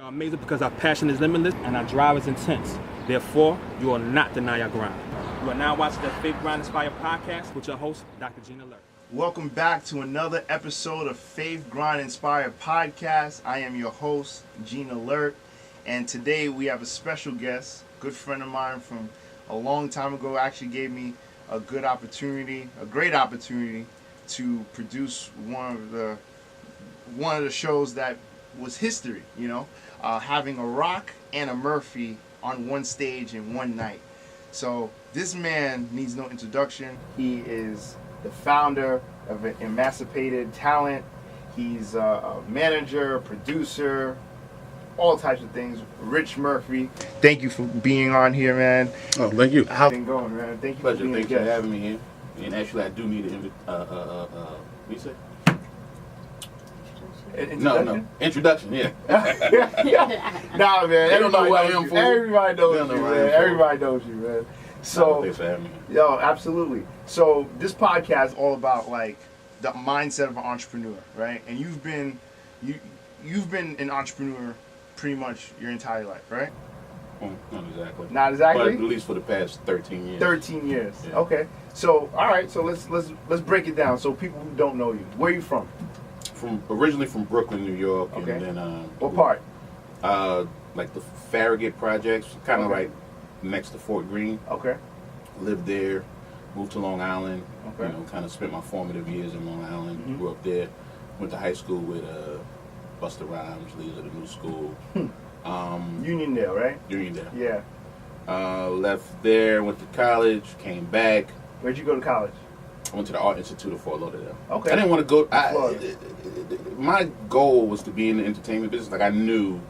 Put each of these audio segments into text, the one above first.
are amazing because our passion is limitless and our drive is intense. Therefore, you will not deny your grind. You are now watching the Faith Grind Inspired podcast with your host, Dr. Gina Lurk. Welcome back to another episode of Faith Grind Inspired podcast. I am your host, Gina Lurk, and today we have a special guest, a good friend of mine from a long time ago. Actually gave me a great opportunity to produce one of the shows that was history, having a Rock and a Murphy on one stage in one night. So this man needs no introduction. He is the founder of Emancipated Talent. He's a manager, producer, all types of things. Rich Murphy, thank you for being on here, man. Oh, thank you. How's it going, man? Thank you. Pleasure. For being Thank you for having me here. And actually, I do need what you say? Introduction, yeah. Nah, man. They don't know who I am for. Everybody knows you, man. Everybody knows you, man. So, thanks for having me. Yo, absolutely. So, this podcast is all about like the mindset of an entrepreneur, right? And you've been an entrepreneur pretty much your entire life, right? Not exactly. Not exactly. But at least for the past 13 years. 13 years. Yeah. Okay. So, all right. So let's break it down. So people who don't know you, where are you from? Originally from Brooklyn, New York. Okay. And then What part? Like the Farragut projects, kind of like next to Fort Greene. Okay. Lived there, moved to Long Island. Okay. Kind of spent my formative years in Long Island. Mm-hmm. Grew up there. Went to high school with Busta Rhymes, leader of the new school. Uniondale, right? Uniondale. Yeah. Left there, went to college, came back. Where'd you go to college? I went to the Art Institute of Fort Lauderdale. Okay. I didn't want to go. Florida. My goal was to be in the entertainment business. Like I knew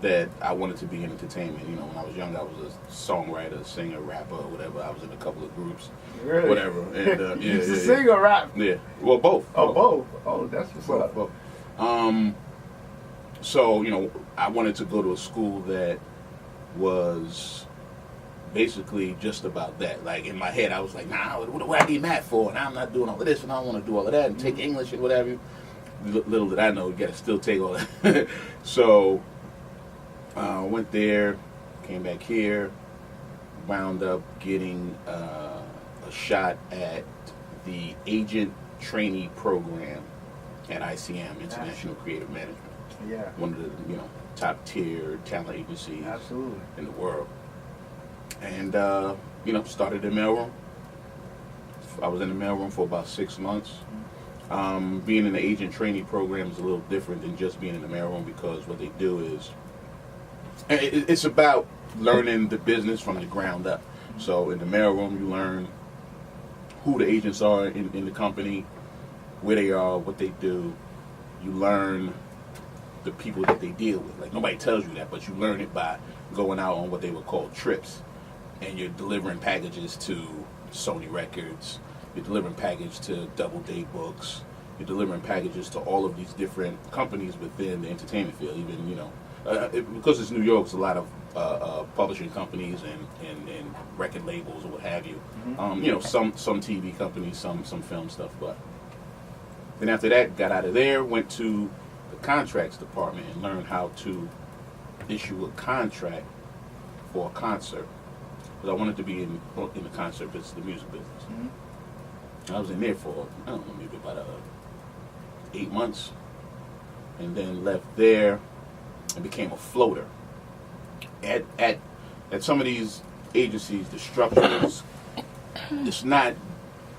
that I wanted to be in entertainment. When I was young, I was a songwriter, singer, rapper, whatever. I was in a couple of groups, Really? whatever. And You used to sing or rap? Yeah. Well, both. Oh, both. Oh, that's what's up. Both. So I wanted to go to a school that was basically just about that. Like in my head, I was like, nah, what do I need math for? And I'm not doing all of this, and I don't want to do all of that, and take English and whatever. Little did I know, you got to still take all that. So went there, came back here, wound up getting a shot at the agent trainee program at ICM, International Creative Management. Yeah. One of the top tier talent agencies Absolutely. in the world. And started in mailroom. I was in the mailroom for about 6 months. Being in the agent trainee program is a little different than just being in the mailroom, because what they do is it's about learning the business from the ground up. So in the mailroom, you learn who the agents are in the company, where they are, what they do. You learn the people that they deal with. Like nobody tells you that, but you learn it by going out on what they would call trips. And you're delivering packages to Sony Records, you're delivering packages to Doubleday Books, you're delivering packages to all of these different companies within the entertainment field. Even, because it's New York, it's a lot of publishing companies and record labels or what have you. Mm-hmm. Some TV companies, some film stuff. But then after that, got out of there, went to the contracts department and learned how to issue a contract for a concert. Because I wanted to be in the concert business, the music business. Mm-hmm. I was in there for, I don't know, maybe about 8 months. And then left there and became a floater. At some of these agencies, the structure is it's not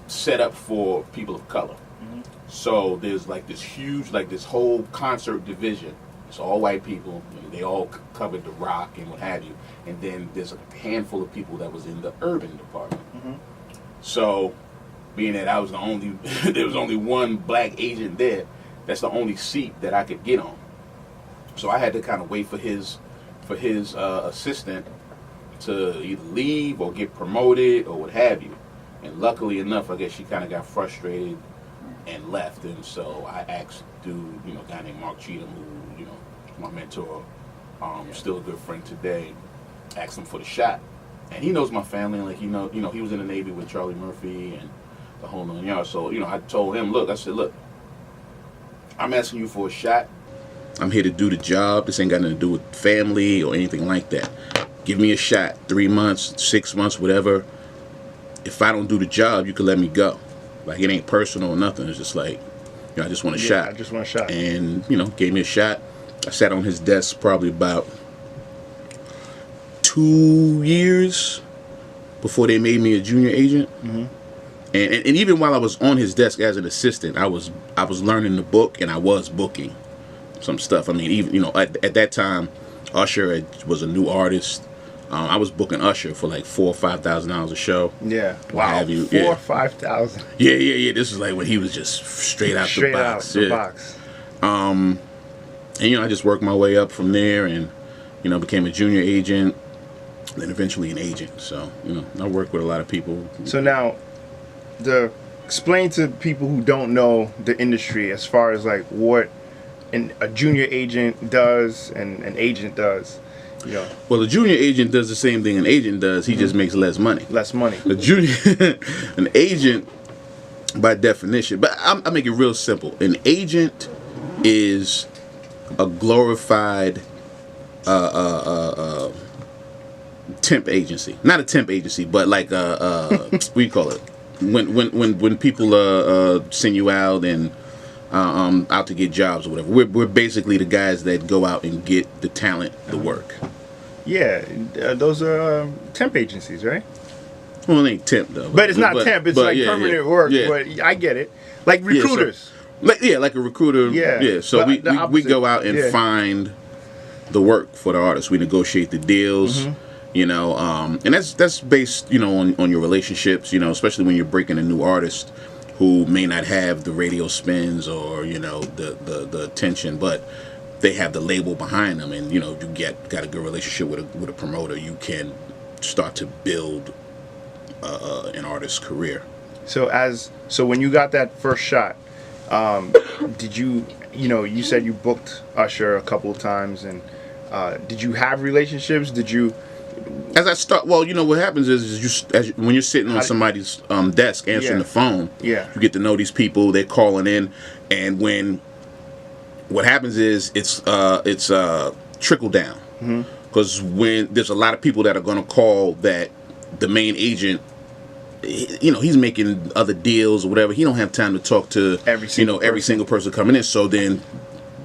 set up for people of color. Mm-hmm. So there's like this huge, like this whole concert division. It's all white people. They all covered the rock and what have you. And then there's a handful of people that was in the urban department. Mm-hmm. So, being that I was the only, there was only one black agent there. That's the only seat that I could get on. So I had to kind of wait for his assistant to either leave or get promoted or what have you. And luckily enough, I guess she kind of got frustrated and left. And so I asked a guy named Mark Cheatham, who my mentor, still a good friend today. Asked him for the shot, and he knows my family. Like he was in the Navy with Charlie Murphy and the whole 9 yards. So I told him, I said, look, I'm asking you for a shot. I'm here to do the job. This ain't got nothing to do with family or anything like that. Give me a shot. 3 months, 6 months, whatever. If I don't do the job, you can let me go. Like, it ain't personal or nothing. It's just like, I just want a shot. I just want a shot. And, gave me a shot. I sat on his desk probably about 2 years before they made me a junior agent. Mm-hmm. And even while I was on his desk as an assistant, I was learning the book, and I was booking some stuff. I mean, even at that time, Usher was a new artist. I was booking Usher for like $4,000 or $5,000 a show. Yeah, wow, have you. 4,000 or 5,000. Yeah. This is like when he was just straight out the box. And I just worked my way up from there, and became a junior agent, then eventually an agent. So I work with a lot of people. So now, explain to people who don't know the industry as far as like what a junior agent does and an agent does. Well, a junior agent does the same thing an agent does. He just makes less money. Less money. A junior, an agent, by definition, but I make it real simple. An agent is a glorified temp agency. Not a temp agency, but like what do you call it? When people send you out and out to get jobs or whatever. We're basically the guys that go out and get the talent, the work. Yeah, those are temp agencies, right? Well, it ain't temp though. But it's not temp. It's like permanent work. Yeah. But I get it. Like recruiters. Like a recruiter. Yeah. So we go out and find the work for the artists. We negotiate the deals. And that's based on your relationships. Especially when you're breaking a new artist who may not have the radio spins or the attention, but they have the label behind them, and you got a good relationship with a promoter. You can start to build an artist's career. So when you got that first shot, did you you said you booked Usher a couple of times, and did you have relationships? Did you? As I start, well, what happens is when you're sitting on somebody's desk answering the phone, you get to know these people. They're calling in, and what happens is it's trickle down, because when there's a lot of people that are going to call that the main agent, he's making other deals or whatever. He don't have time to talk to every single person coming in. So then,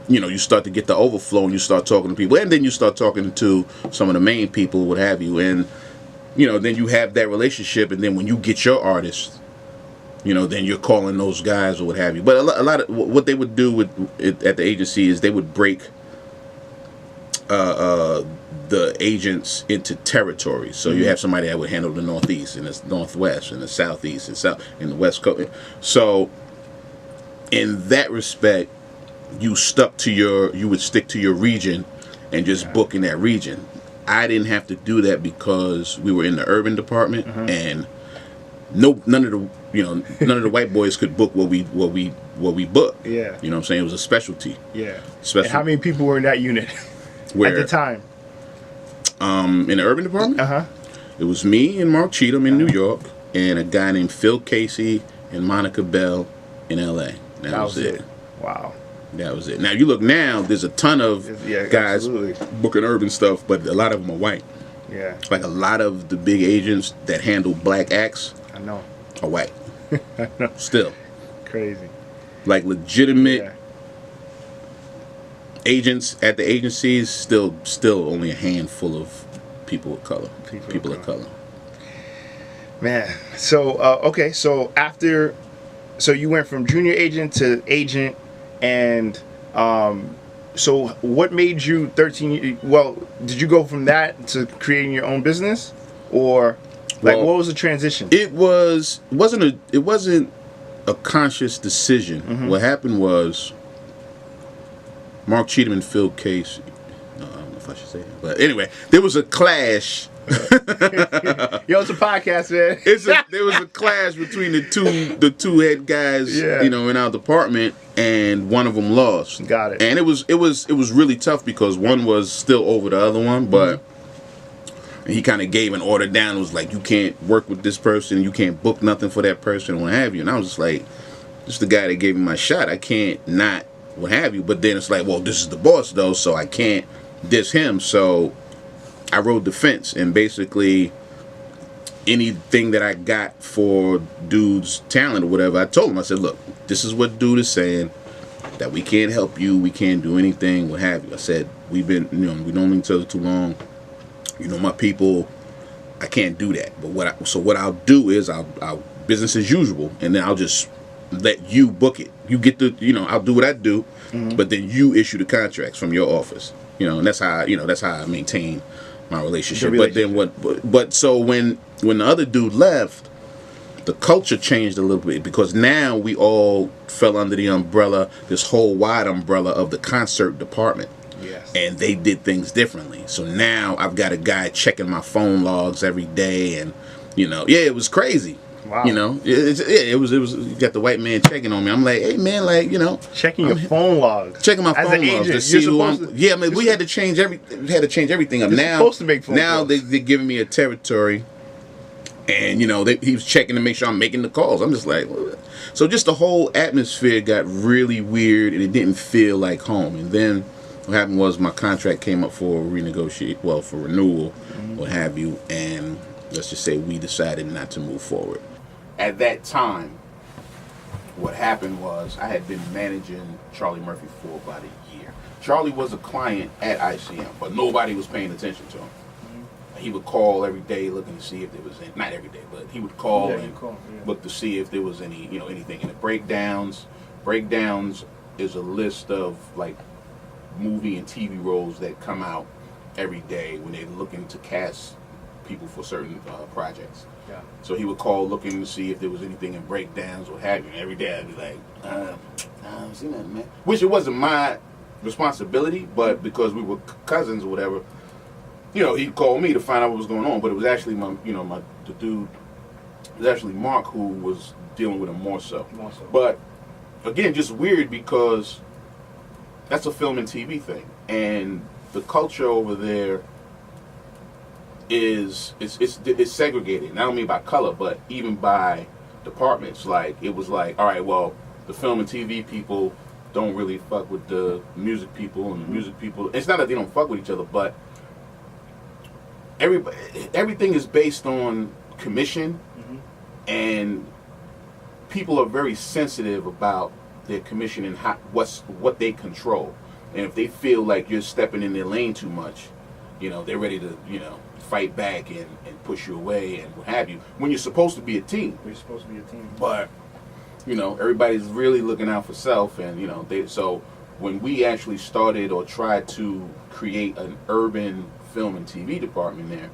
you start to get the overflow, and you start talking to people, and then you start talking to some of the main people, what have you, and then you have that relationship, and then when you get your artist, then you're calling those guys or what have you. But a lot of what they would do at the agency is they would break the agents into territories. So you have somebody that would handle the Northeast and the Northwest and the Southeast and the West Coast. So in that respect, you would stick to your region and just book in that region. I didn't have to do that because we were in the urban department, and none of the white boys could book what we book. Yeah. You know what I'm saying? It was a specialty. Yeah. And how many people were in that unit at the time? In the urban department? It was me and Mark Cheatham in New York, and a guy named Phil Casey and Monica Bell in LA. That was it. Wow. That was it. Now you look now, there's a ton of guys booking urban stuff, but a lot of them are white. Yeah. Like a lot of the big agents that handle black acts are white. I know. Still. Crazy. Like legitimate agents at the agencies, still only a handful of people of color. People of color. Man. So okay, so you went from junior agent to agent, and so what made you 13? Well, did you go from that to creating your own business, or what was the transition? It wasn't a conscious decision. What happened was Mark Cheatham and Phil Casey. I don't know if I should say that, but anyway, there was a clash. Yo, it's a podcast, man. There was a clash between the two head guys, in our department, and one of them lost. Got it. And it was really tough because one was still over the other one, but he kind of gave an order down. It was like, you can't work with this person, you can't book nothing for that person, what have you. And I was just like, this is the guy that gave me my shot. I can't not what have you. But then it's like, well, this is the boss though, so I can't diss him. So I rode the fence, and basically anything that I got for dude's talent or whatever, I told him, I said, look, this is what dude is saying, that we can't help you, we can't do anything, what have you. I said, we've been, we known each other too long. My people, I can't do that. But what I'll do is I'll business as usual, and then I'll just let you book it. You get the, I'll do what I do, but then you issue the contracts from your office. And that's how, that's how I maintain my relationship. But then but so when the other dude left, the culture changed a little bit, because now we all fell under the umbrella, this whole wide umbrella of the concert department. Yes. And they did things differently. So now I've got a guy checking my phone logs every day, and it was crazy. Wow. It was. You got the white man checking on me. I'm like, hey man, like, checking your phone logs. Checking my phone logs to see who I'm. Yeah, I mean, we had to change everything up. Now, supposed to make phone now calls. they're giving me a territory, and he was checking to make sure I'm making the calls. I'm just like, what? So just the whole atmosphere got really weird, and it didn't feel like home. And then what happened was my contract came up for for renewal, what have you, and let's just say we decided not to move forward. At that time, what happened was I had been managing Charlie Murphy for about a year. Charlie was a client at ICM, but nobody was paying attention to him. He would call every day looking to see if there was any, not every day, but he would call look to see if there was any, anything in the breakdowns. Breakdowns is a list of like movie and TV roles that come out every day when they're looking to cast people for certain projects. Yeah. So he would call looking to see if there was anything in breakdowns or have you. And every day I'd be like, I don't see nothing, man. Which it wasn't my responsibility, but because we were cousins or whatever, he'd call me to find out what was going on. But it was actually the dude, it was actually Mark who was dealing with him more so. But again, just weird, because that's a film and TV thing, and the culture over there is segregated. Not only by color, but even by departments. Like, it was like, all right, well, the film and TV people don't really fuck with the music people, and the music people, it's not that they don't fuck with each other, but everything is based on commission, and people are very sensitive about their commission and what they control. And if they feel like you're stepping in their lane too much, they're ready to fight back and push you away and what have you, when you're supposed to be a team. But everybody's really looking out for self, and so when we actually started or tried to create an urban film and TV department there,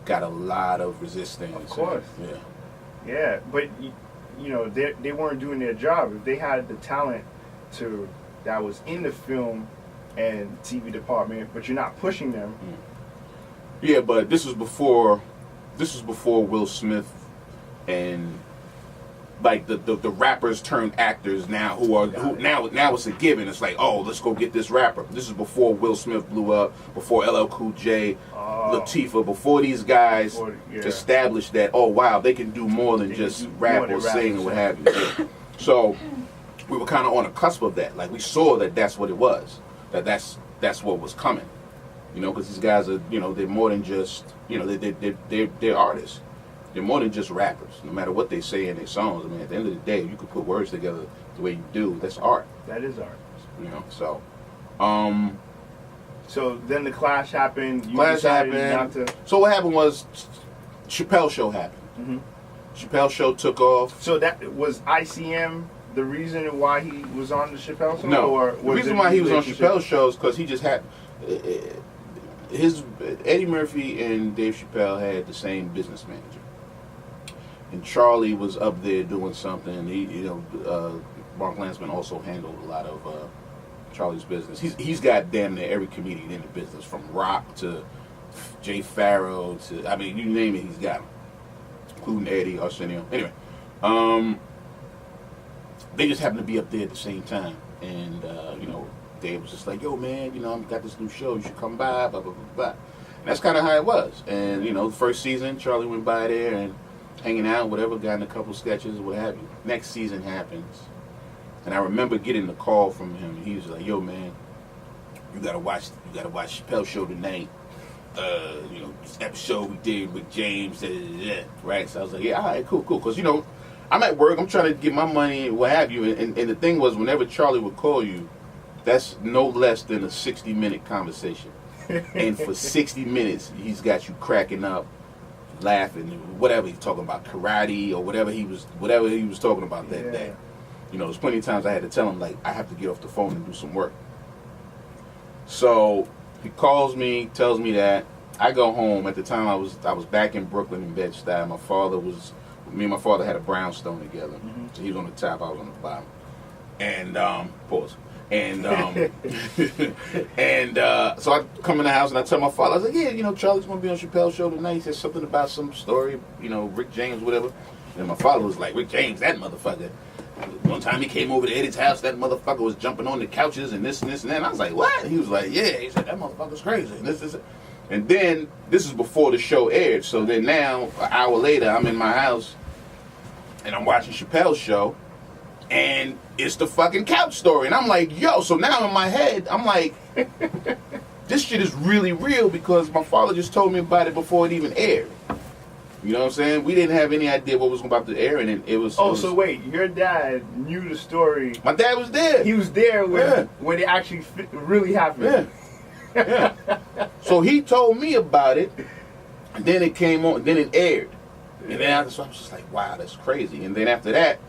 got a lot of resistance. Of course. And, yeah, but they weren't doing their job. If they had the talent that was in the film and TV department, but you're not pushing them. Yeah, but this was before Will Smith and like the rappers turned actors now who now it's a given. It's like, oh, let's go get this rapper. This is before Will Smith blew up, before LL Cool J, Latifah, before these guys established that, oh wow, they can do more than just rap or sing or what have you. Yeah. So we were kind of on the cusp of that. Like, we saw that that's what it was. That's what was coming. Because these guys are, they're more than just, they're artists. They're more than just rappers. No matter what they say in their songs, I mean, at the end of the day, you could put words together the way you do. That's art. That is art. So. So then the clash happened. So what happened was, Chappelle show happened. Chappelle show took off. So that was ICM the reason why he was on the Chappelle show? No. Or the reason why he was on Chappelle shows because he just had Eddie Murphy and Dave Chappelle had the same business manager. And Charlie was up there doing something. Mark Lansman also handled a lot of Charlie's business. He's got damn near every comedian in the business, from Rock to Jay Farrow to, I mean, you name it, he's got them, including Eddie, Arsenio. Anyway, they just happened to be up there at the same time, and Dave was just like, "Yo, man, I've got this new show. You should come by." Blah blah blah blah. And that's kind of how it was. And the first season, Charlie went by there and hanging out, whatever, got in a couple sketches or what have you. Next season happens, And I remember getting the call from him. He was like, "Yo, man, you gotta watch Chappelle show tonight. This episode we did with James, right?" So I was like, "Yeah, all right, cool." Because I'm at work. I'm trying to get my money, what have you. And the thing was, whenever Charlie would call you, that's no less than a 60-minute conversation. And for 60 minutes, he's got you cracking up, laughing, whatever he's talking about, karate or whatever he was talking about that day. There's plenty of times I had to tell him, like, I have to get off the phone and do some work. So he calls me, tells me that. I go home. At the time, I was back in Brooklyn in Bed-Stuy. Me and my father had a brownstone together. Mm-hmm. So he was on the top, I was on the bottom. And pause. And so I come in the house and I tell my father, I was like, "Yeah, Charlie's gonna be on Chappelle's show tonight." He said something about some story, Rick James, whatever. And my father was like, "Rick James, that motherfucker. One time he came over to Eddie's house, that motherfucker was jumping on the couches and this and this and that." And I was like, "What?" And he was like, "Yeah." He said, "That motherfucker's crazy." And this. And then this is before the show aired. So then now, an hour later, I'm in my house and I'm watching Chappelle's show. And it's the fucking couch story. And I'm like, yo, so now in my head, I'm like, this shit is really real because my father just told me about it before it even aired. You know what I'm saying? We didn't have any idea what was about to air, and it was... So wait, your dad knew the story. My dad was there. He was there when it actually really happened. Yeah. So he told me about it, and then it came on, then it aired. And then I was just like, wow, that's crazy. And then after that,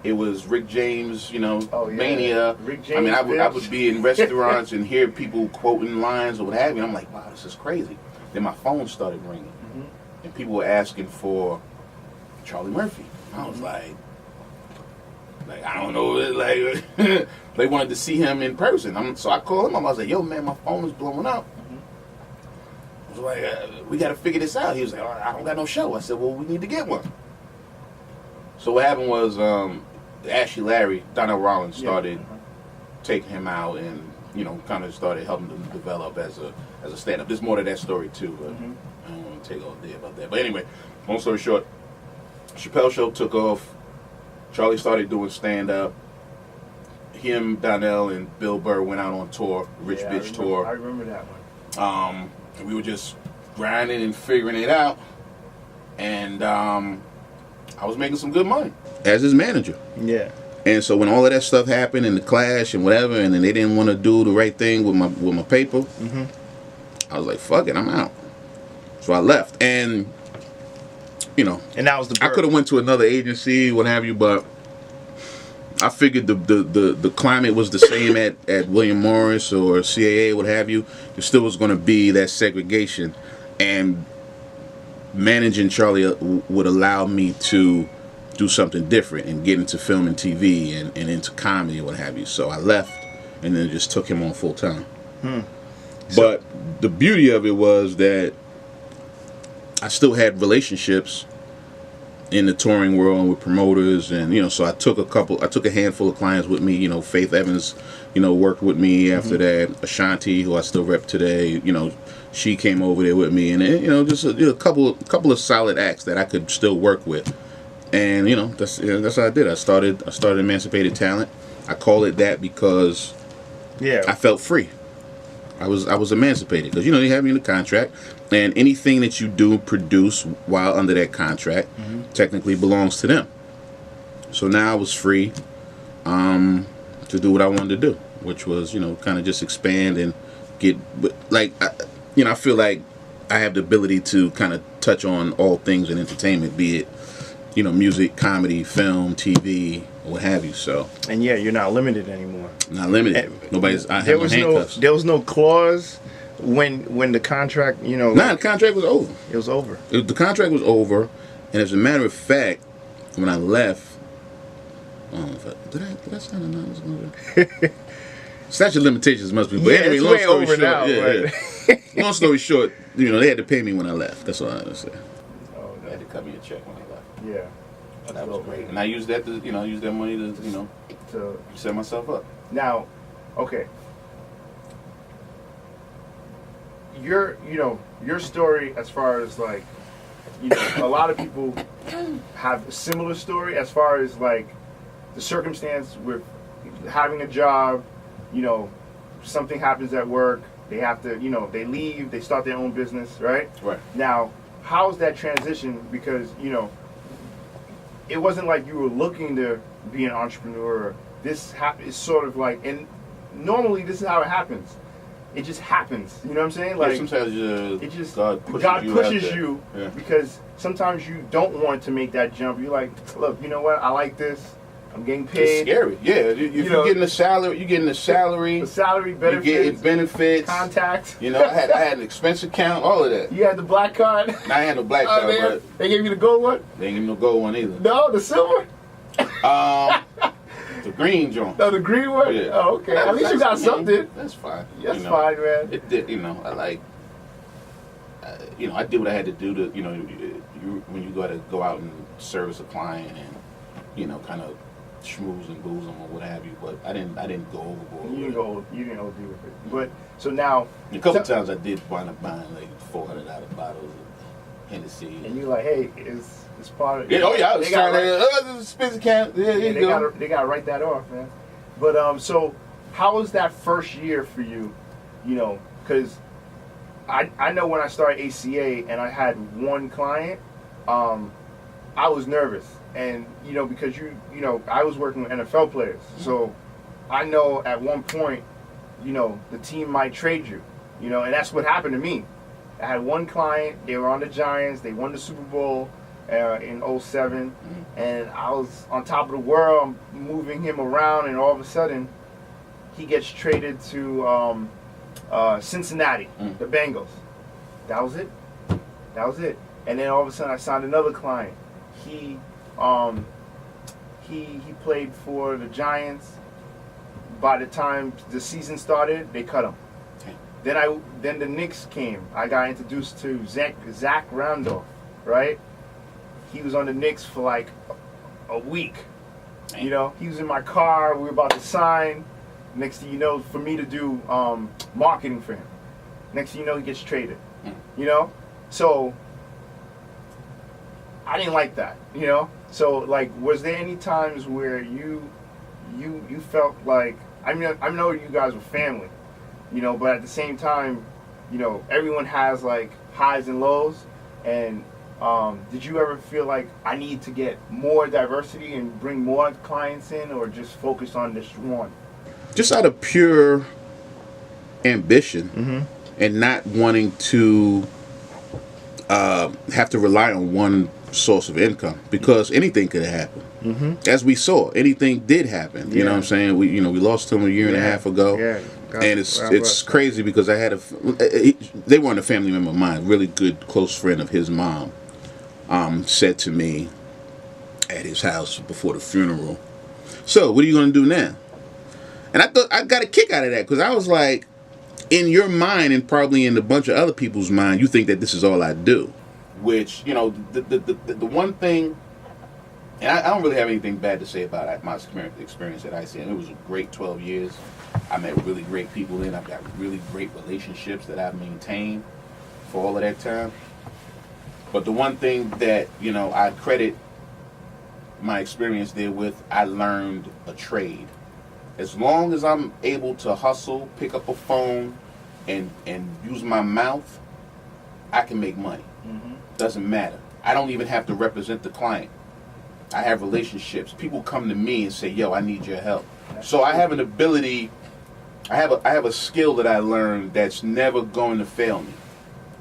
it was Rick James, mania. Rick James, I would be in restaurants and hear people quoting lines or what have you. I'm like, wow, this is crazy. Then my phone started ringing, and people were asking for Charlie Murphy. I was like I don't know, like they wanted to see him in person. So I called him. I was like, yo, man, my phone is blowing up. I was like, we got to figure this out. He was like, oh, I don't got no show. I said, well, we need to get one. So what happened was Ashley Larry, Donnell Rollins started taking him out and, kind of started helping him develop as a stand-up. There's more to that story, too, but I don't want to take all day about that. But anyway, long story short, Chappelle show took off. Charlie started doing stand-up. Him, Donnell, and Bill Burr went out on tour, Rich Bitch Tour. I remember that one. And we were just grinding and figuring it out. And I was making some good money as his manager. Yeah. And so when all of that stuff happened and the clash and whatever, and then they didn't want to do the right thing with my paper, I was like, fuck it, I'm out. So I left. And, and that was I could have went to another agency, what have you, but I figured the climate was the same at William Morris or CAA, what have you. There still was going to be that segregation. And managing Charlie would allow me to do something different and get into film and TV and into comedy and what have you. So I left and then just took him on full time. But the beauty of it was that I still had relationships in the touring world and with promoters, and so I took a handful of clients with me. Faith Evans, worked with me after that. Ashanti, who I still rep today, she came over there with me, and just a couple of solid acts that I could still work with. And that's what I did. I started Emancipated Talent. I call it that because I felt free. I was emancipated because they have me in the contract, and anything that you do produce while under that contract technically belongs to them. So now I was free to do what I wanted to do, which was kind of just expand and get I feel like I have the ability to kind of touch on all things in entertainment, be it music, comedy, film, TV, what have you. So you're not limited anymore. Not limited. I have no handcuffs. There was no clause when the contract, the contract was over. It was over. The contract was over, and as a matter of fact, when I left, did I sign a non-disclosure? Statute of limitations must be. But anyway, long story short, long story short, they had to pay me when I left. That's all I had to say. They had to cut me a check when I left. Yeah. That was great. And I used that to, use that money to set myself up. Now, okay. Your story as far as like, a lot of people have a similar story as far as like the circumstance with having a job, you know, something happens at work, they have to, you know, they leave, they start their own business, right? Right. Now, how's that transition? Because, you know, it wasn't like you were looking to be an entrepreneur. This is sort of like, and normally this is how it happens. It just happens. You know what I'm saying? Like, sometimes it just God pushes you Yeah. because sometimes you don't want to make that jump. You're like, look, you know what? I like this. I'm getting paid. It's scary. Yeah, if you're getting a salary, you're getting a salary. The salary, benefits. You're getting benefits. Contact. You know, I had an expense account, all of that. You had the black card. Now, I had no black card, but they gave you the gold one? they ain't give me no gold one either. No, the silver? The green joint. No, the green one? Yeah. Oh, okay. At least you got something. That's fine. That's fine, man. It did, you know, I like, you know, I did what I had to do to, you know, when you got to go out and service a client and, you know, kind of schmooze and booze them or what have you, but I didn't go overboard. You didn't OD with it. But, so now. A couple times I did wind up buying like $400 bottles of Hennessy. And you're like, hey, it's part of. Yeah, oh yeah, I was trying to. expense account. Yeah, They gotta write that off, man. But so how was that first year for you? You know, because I know when I started ACA and I had one client, I was nervous, and you know, because you know I was working with NFL players, so I know at one point, you know, the team might trade you, you know, and that's what happened to me. I had one client, they were on the Giants, they won the Super Bowl in 07, and I was on top of the world, moving him around, and all of a sudden, he gets traded to Cincinnati, the Bengals. That was it. And then all of a sudden, I signed another client. He played for the Giants. By the time the season started, they cut him. Then the Knicks came. I got introduced to Zach Randolph, right? He was on the Knicks for like a week. You know, he was in my car. We were about to sign. Next thing you know, for me to do marketing for him. Next thing you know, he gets traded. You know, so I didn't like that. You know, so like, was there any times where you felt like, I know you guys were family, you know, but at the same time, you know, everyone has like highs and lows, and did you ever feel like I need to get more diversity and bring more clients in, or just focus on this one? Just out of pure ambition and not wanting to have to rely on one source of income, because anything could have happened. As we saw, anything did happen. You know what I'm saying? We lost him a year and a half ago. Yeah. And it's crazy because I had they weren't a family member of mine, really good close friend of his mom, said to me at his house before the funeral, "So what are you going to do now?" And I thought I got a kick out of that, because I was like, in your mind and probably in a bunch of other people's mind, you think that this is all I do. Which, you know, the one thing, and I don't really have anything bad to say about my experience at ICM. It was a great 12 years. I met really great people in. I've got really great relationships that I've maintained for all of that time. But the one thing that, you know, I credit my experience there with, I learned a trade. As long as I'm able to hustle, pick up a phone, and use my mouth, I can make money. Doesn't matter. I don't even have to represent the client. I have relationships. People come to me and say, "Yo, I need your help." So I have an ability. I have a skill that I learned that's never going to fail me.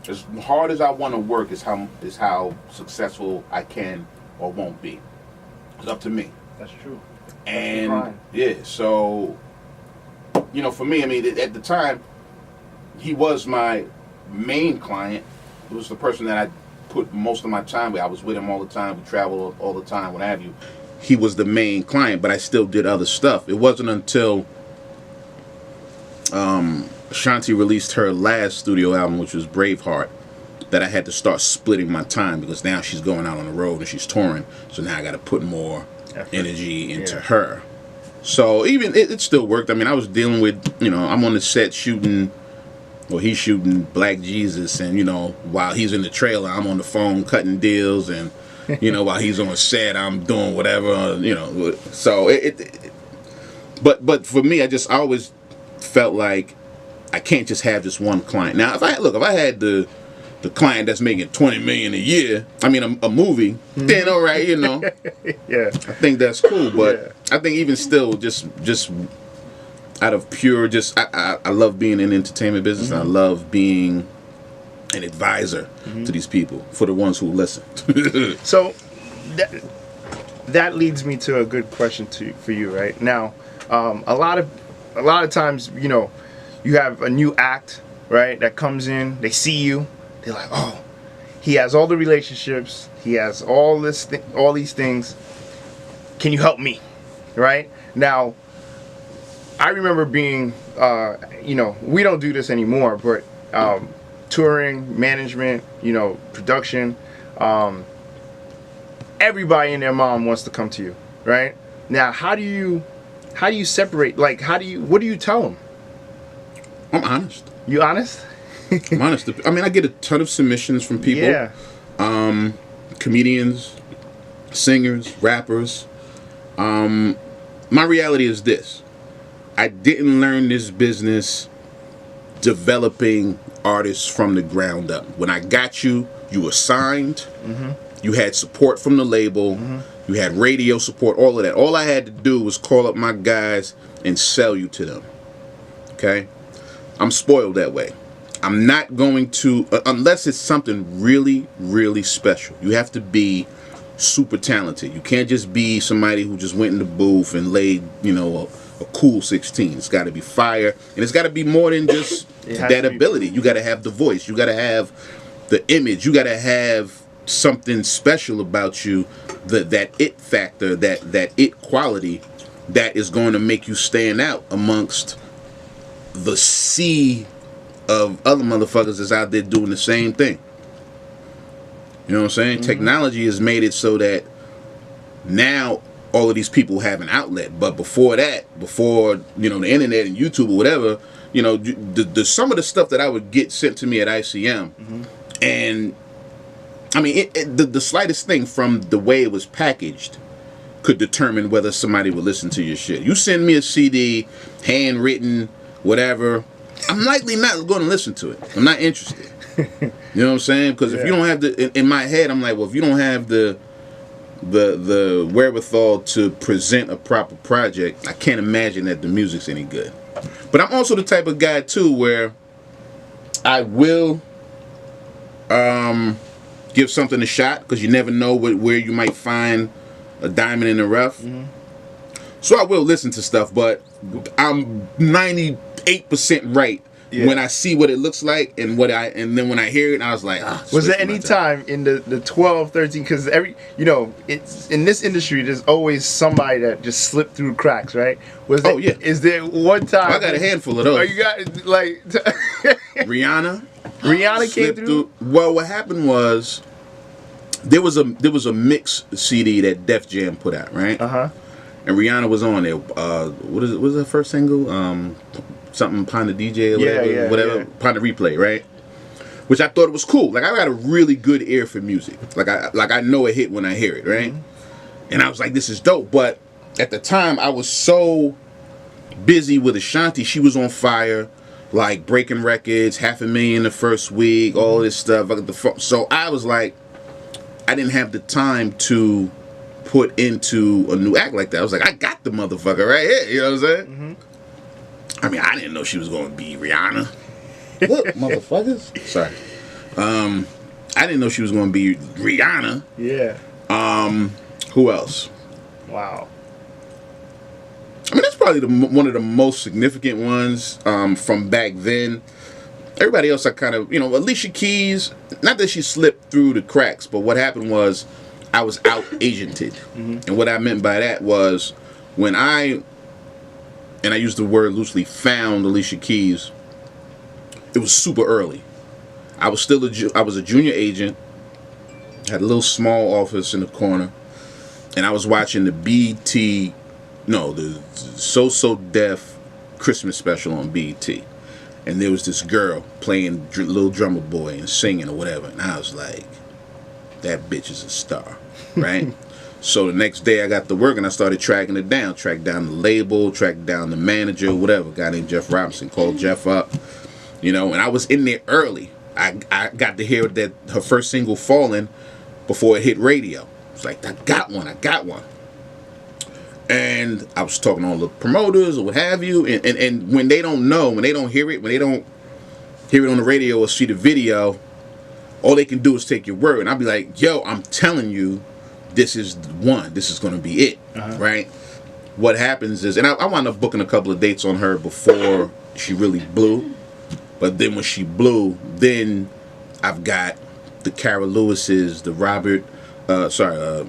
As hard as I want to work is how successful I can or won't be. It's up to me. That's true. And yeah, so, you know, for me, I mean, at the time, he was my main client. It was the person that I put most of my time with. I was with him all the time. We traveled all the time, what have you. He was the main client, but I still did other stuff. It wasn't until Shanti released her last studio album, which was Braveheart, that I had to start splitting my time, because now she's going out on the road and she's touring. So now I got to put more energy into her. So even it still worked. I mean, I was dealing with, you know, I'm on the set shooting, or he's shooting Black Jesus, and, you know, while he's in the trailer, I'm on the phone cutting deals, and, you know, while he's on set, I'm doing whatever, you know. So But for me, I always felt like I can't just have just one client. Now, if I had the client that's making $20 million a year, I mean a movie, then all right, you know. Yeah. I think that's cool, but I think even still, just out of pure, I love being in the entertainment business. And I love being an advisor to these people, for the ones who listen. So that leads me to a good question for you right now. A lot of times, you know, you have a new act, right, that comes in, they see you, they're like, oh, he has all the relationships, he has all these things, can you help me, right? Now, I remember being, you know, we don't do this anymore, but touring, management, you know, production, everybody and their mom wants to come to you, right? Now, how do you separate, like, what do you tell them? I'm honest. You honest? I'm honest. I mean, I get a ton of submissions from people. Yeah. Comedians, singers, rappers. My reality is this. I didn't learn this business developing artists from the ground up. When I got you, you were signed. You had support from the label. You had radio support, all of that. All I had to do was call up my guys and sell you to them. Okay? I'm spoiled that way. I'm not going to, unless it's something really, really special. You have to be super talented. You can't just be somebody who just went in the booth and laid, you know, a cool 16. It's got to be fire. And it's got to be more than just that ability. You got to have the voice. You got to have the image. You got to have something special about you, that it factor, that it quality that is going to make you stand out amongst the sea of other motherfuckers that's out there doing the same thing. You know what I'm saying? Technology has made it so that now all of these people have an outlet. But before that, you know, the internet and YouTube or whatever, you know, some of the stuff that I would get sent to me at ICM, and I mean, the slightest thing from the way it was packaged could determine whether somebody would listen to your shit. You send me a CD, handwritten, whatever, I'm likely not going to listen to it. I'm not interested. You know what I'm saying? Because if you don't have in my head, I'm like, well, if you don't have the wherewithal to present a proper project, I can't imagine that the music's any good. But I'm also the type of guy too where I will give something a shot, because you never know where you might find a diamond in the rough. So I will listen to stuff, but I'm 98% right when I see what it looks like, and then when I hear it, I was like, was there any time in the 12, 13, because it's in this industry, there's always somebody that just slipped through cracks, right? Is there one time? I got a handful of those. Oh, you got, like... Rihanna came through? Well, what happened was there was a mix CD that Def Jam put out, right? And Rihanna was on there. What was her first single? Something Pon the DJ or whatever. Pon the Replay, right? Which I thought it was cool. Like, I got a really good ear for music. Like I know a hit when I hear it, right? And I was like, this is dope. But at the time, I was so busy with Ashanti. She was on fire, like breaking records, 500,000 the first week, all this stuff. So I was like, I didn't have the time to put into a new act like that. I was like, I got the motherfucker right here. You know what I'm saying? I mean, I didn't know she was going to be Rihanna. Look, motherfuckers. Sorry. I didn't know she was going to be Rihanna. Yeah. Who else? Wow. I mean, that's probably one of the most significant ones from back then. Everybody else, I kind of, Alicia Keys, not that she slipped through the cracks, but what happened was I was out-agented. And what I meant by that was when I use the word loosely, found Alicia Keys, it was super early. I was still I was a junior agent, had a little small office in the corner, and I was watching the So Def Christmas special on BET. And there was this girl playing Little Drummer Boy and singing or whatever. And I was like, that bitch is a star, right? So the next day I got to work and I started tracking it down. Tracked down the label, tracked down the manager, whatever. A guy named Jeff Robinson. Called Jeff up. And I was in there early. I got to hear that her first single, Fallen, before it hit radio. It's like, I got one. And I was talking to all the promoters or what have you. And when they don't know, when they don't hear it, when they don't hear it on the radio or see the video, all they can do is take your word. And I'll be like, yo, I'm telling you, this is the one. This is going to be it, right? What happens is, and I wound up booking a couple of dates on her before she really blew. But then when she blew, then I've got the Cara Lewis's, the Robert, what's the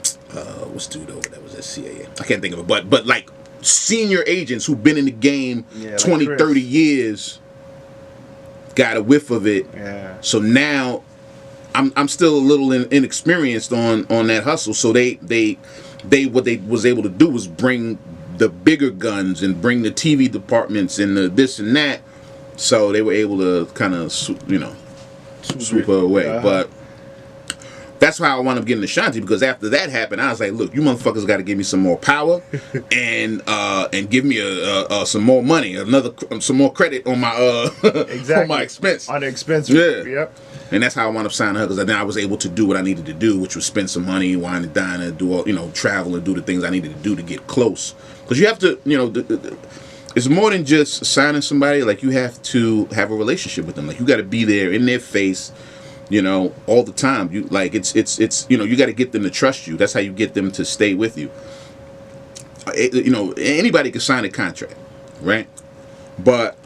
dude over that was at CAA? I can't think of it, but like senior agents who've been in the game 20, like 30 years got a whiff of it. Yeah. So now I'm still a little inexperienced on that hustle. So they what they was able to do was bring the bigger guns and bring the TV departments and the this and that. So they were able to kind of swoop her away. But that's how I wound up getting Ashanti, because after that happened, I was like, look, you motherfuckers got to give me some more power and give me some more money, some more credit on my on my expense. On the expense. Yeah. Yep. And that's how I wound up signing her, because then I was able to do what I needed to do, which was spend some money, wine and dine, and do all, travel and do the things I needed to do to get close. Because you have to, it's more than just signing somebody. Like, you have to have a relationship with them. Like, you got to be there in their face, all the time. You like it's you got to get them to trust you. That's how you get them to stay with you. Anybody can sign a contract, right? But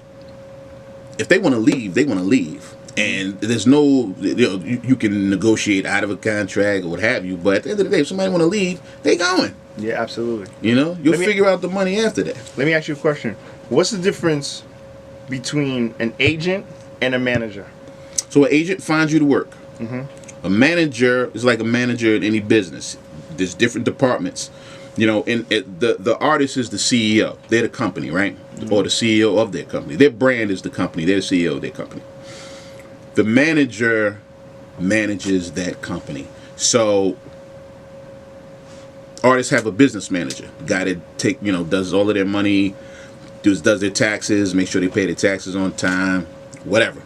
if they want to leave, they want to leave. And there's no, you can negotiate out of a contract or what have you. But at the end of the day, if somebody want to leave, they going. Yeah, absolutely. You'll figure out the money after that. Let me ask you a question. What's the difference between an agent and a manager? So an agent finds you to work. Mm-hmm. A manager is like a manager in any business. There's different departments. The artist is the CEO. They're the company, right? Mm-hmm. Or the CEO of their company. Their brand is the company. They're the CEO of their company. The manager manages that company. So artists have a business manager. Guy that does all of their money, does their taxes, make sure they pay their taxes on time, whatever.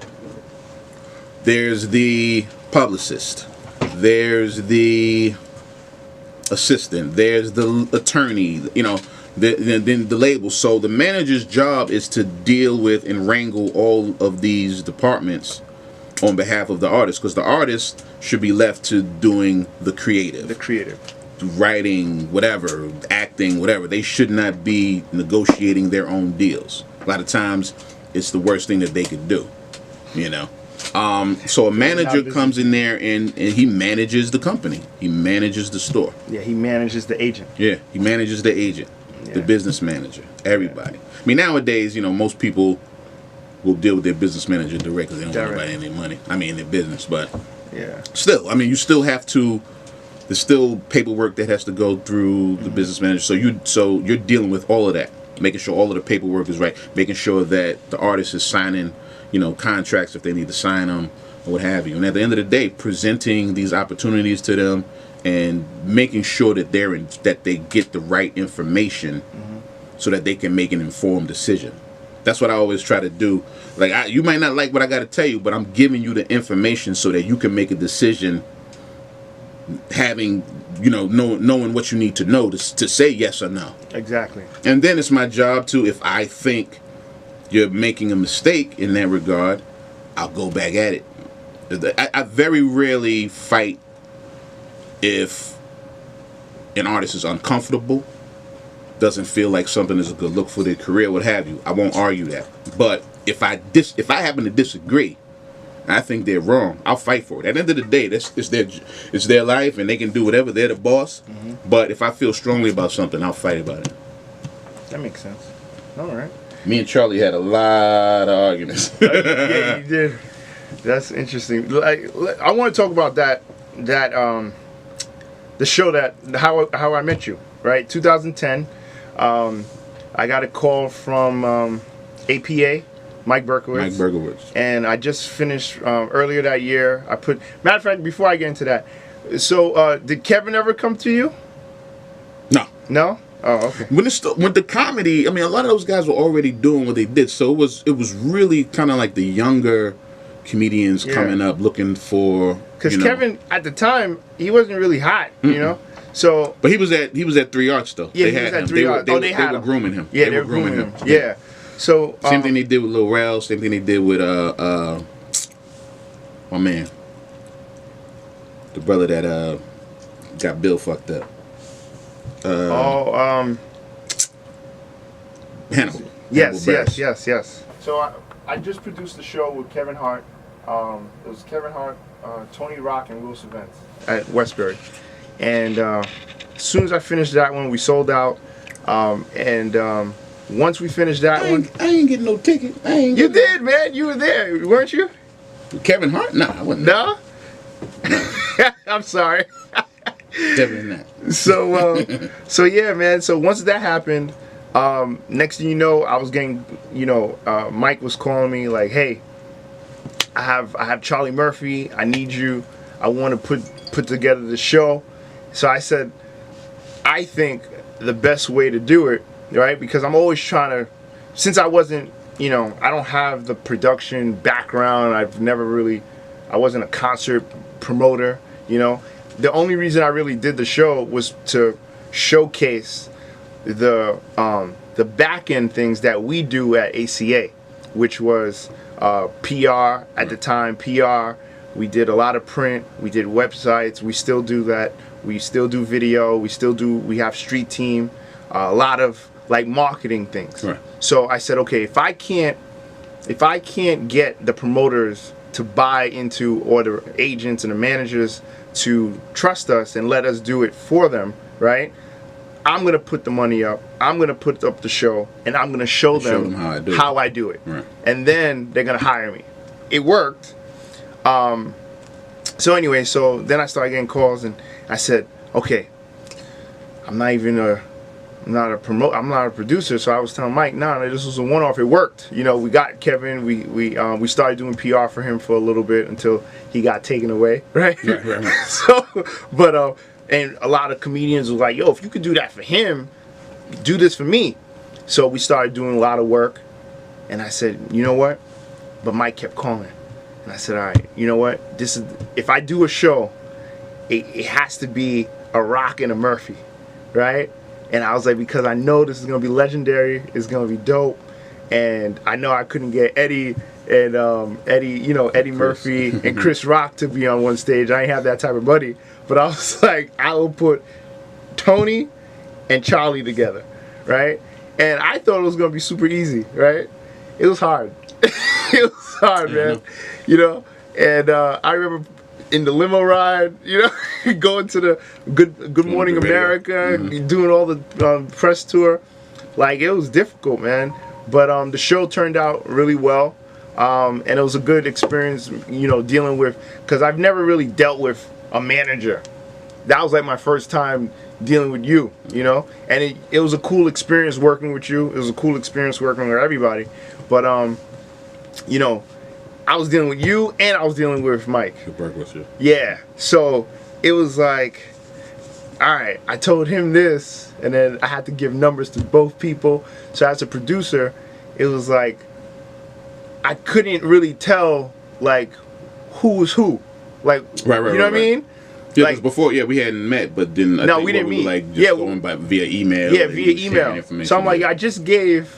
There's the publicist. There's the assistant. There's the attorney. Then the label. So the manager's job is to deal with and wrangle all of these departments on behalf of the artist, because the artist should be left to doing the creative. Writing, whatever, acting, whatever. They should not be negotiating their own deals. A lot of times, it's the worst thing that they could do. So a manager comes in there and he manages the company. He manages the store. Yeah, he manages the agent. Yeah, he manages the agent, the business manager, everybody. Yeah. I mean, nowadays, most people will deal with their business manager direct because they don't want anybody in their money. I mean, their business, but still, you still have to. There's still paperwork that has to go through the business manager. So you're dealing with all of that, making sure all of the paperwork is right, making sure that the artist is signing, contracts if they need to sign them or what have you. And at the end of the day, presenting these opportunities to them and making sure that they get the right information so that they can make an informed decision. That's what I always try to do. Like, you might not like what I got to tell you, but I'm giving you the information so that you can make a decision, having, knowing what you need to know to say yes or no. Exactly. And then it's my job to, if I think you're making a mistake in that regard, I'll go back at it. I very rarely fight if an artist is uncomfortable, doesn't feel like something is a good look for their career, what have you. I won't argue that. But if I happen to disagree, I think they're wrong, I'll fight for it. At the end of the day, it's their life and they can do whatever. They're the boss. Mm-hmm. But if I feel strongly about something, I'll fight about it. That makes sense. All right. Me and Charlie had a lot of arguments. Yeah, you did. That's interesting. I want to talk about that the show that how I met you, right? 2010. I got a call from APA, Mike Berkowitz. And I just finished earlier that year. Matter of fact, before I get into that, so did Kevin ever come to you? No. No? Oh, okay. When the comedy, I mean, a lot of those guys were already doing what they did, so it was really kind of like the younger comedians coming up looking for. Because Kevin at the time he wasn't really hot, you know. So, but he was at 3 Arts though. Yeah, they he had was at him. 3 Arts. They were grooming him. Yeah, they were grooming him. Yeah. So same thing they did with Lil Rel. Same thing they did with my man, the brother that got Bill fucked up. Hannibal. Yes. So I just produced the show with Kevin Hart. It was Kevin Hart, Tony Rock, and Will Savant at Westbury. And as soon as I finished that one, we sold out. Once we finished that I ain't getting no ticket. You did, man. You were there, weren't you? Kevin Hart? Nah, I wasn't. No? I'm sorry. Definitely not. So yeah, man. So once that happened, next thing you know, I was getting, Mike was calling me like, hey, I have Charlie Murphy. I need you. I want to put together the show. So I said, I think the best way to do it, right? Because I'm always trying to, since I wasn't, I don't have the production background. I wasn't a concert promoter, The only reason I really did the show was to showcase the back end things that we do at ACA, which was PR at the time. PR. We did a lot of print. We did websites. We still do that. We still do video. We have street team. A lot of like marketing things. Right. So I said, okay, if I can't get the promoters to buy into, or the agents and the managers to trust us and let us do it for them, right? I'm going to put the money up. I'm going to put up the show, and I'm going to show them how I do it. Right. And then they're going to hire me. It worked. So anyway, then I started getting calls, and I said, okay, I'm not a producer. So I was telling Mike, no, this was a one-off. It worked. We got Kevin. We started doing PR for him for a little bit until he got taken away, right? Right. So, and a lot of comedians were like, yo, if you could do that for him, do this for me. So we started doing a lot of work, and I said, you know what? But Mike kept calling, and I said, all right, you know what? If I do a show, it has to be a Rock and a Murphy, right? And I was like, because I know this is gonna be legendary, it's gonna be dope, and I know I couldn't get Eddie and Eddie Murphy and Chris Rock to be on one stage. I ain't have that type of money, but I was like, I will put Tony and Charlie together, right? And I thought it was gonna be super easy, right? It was hard. It was hard, man. And I remember in the limo ride, going to the Good Morning America, doing all the press tour. Like, it was difficult, man. But the show turned out really well. And it was a good experience, dealing with, because I've never really dealt with a manager. That was like my first time dealing with you, and it was a cool experience working with you. It was a cool experience working with everybody. But, I was dealing with you and I was dealing with Mike. Yeah. So it was like, all right, I told him this, and then I had to give numbers to both people. So as a producer, it was like, I couldn't really tell, like, who was who. Like, right, you know what I mean? Yeah, because before, we hadn't met, but then I think we didn't meet. Like, just going by via email. Yeah, via email. So I'm like, I just gave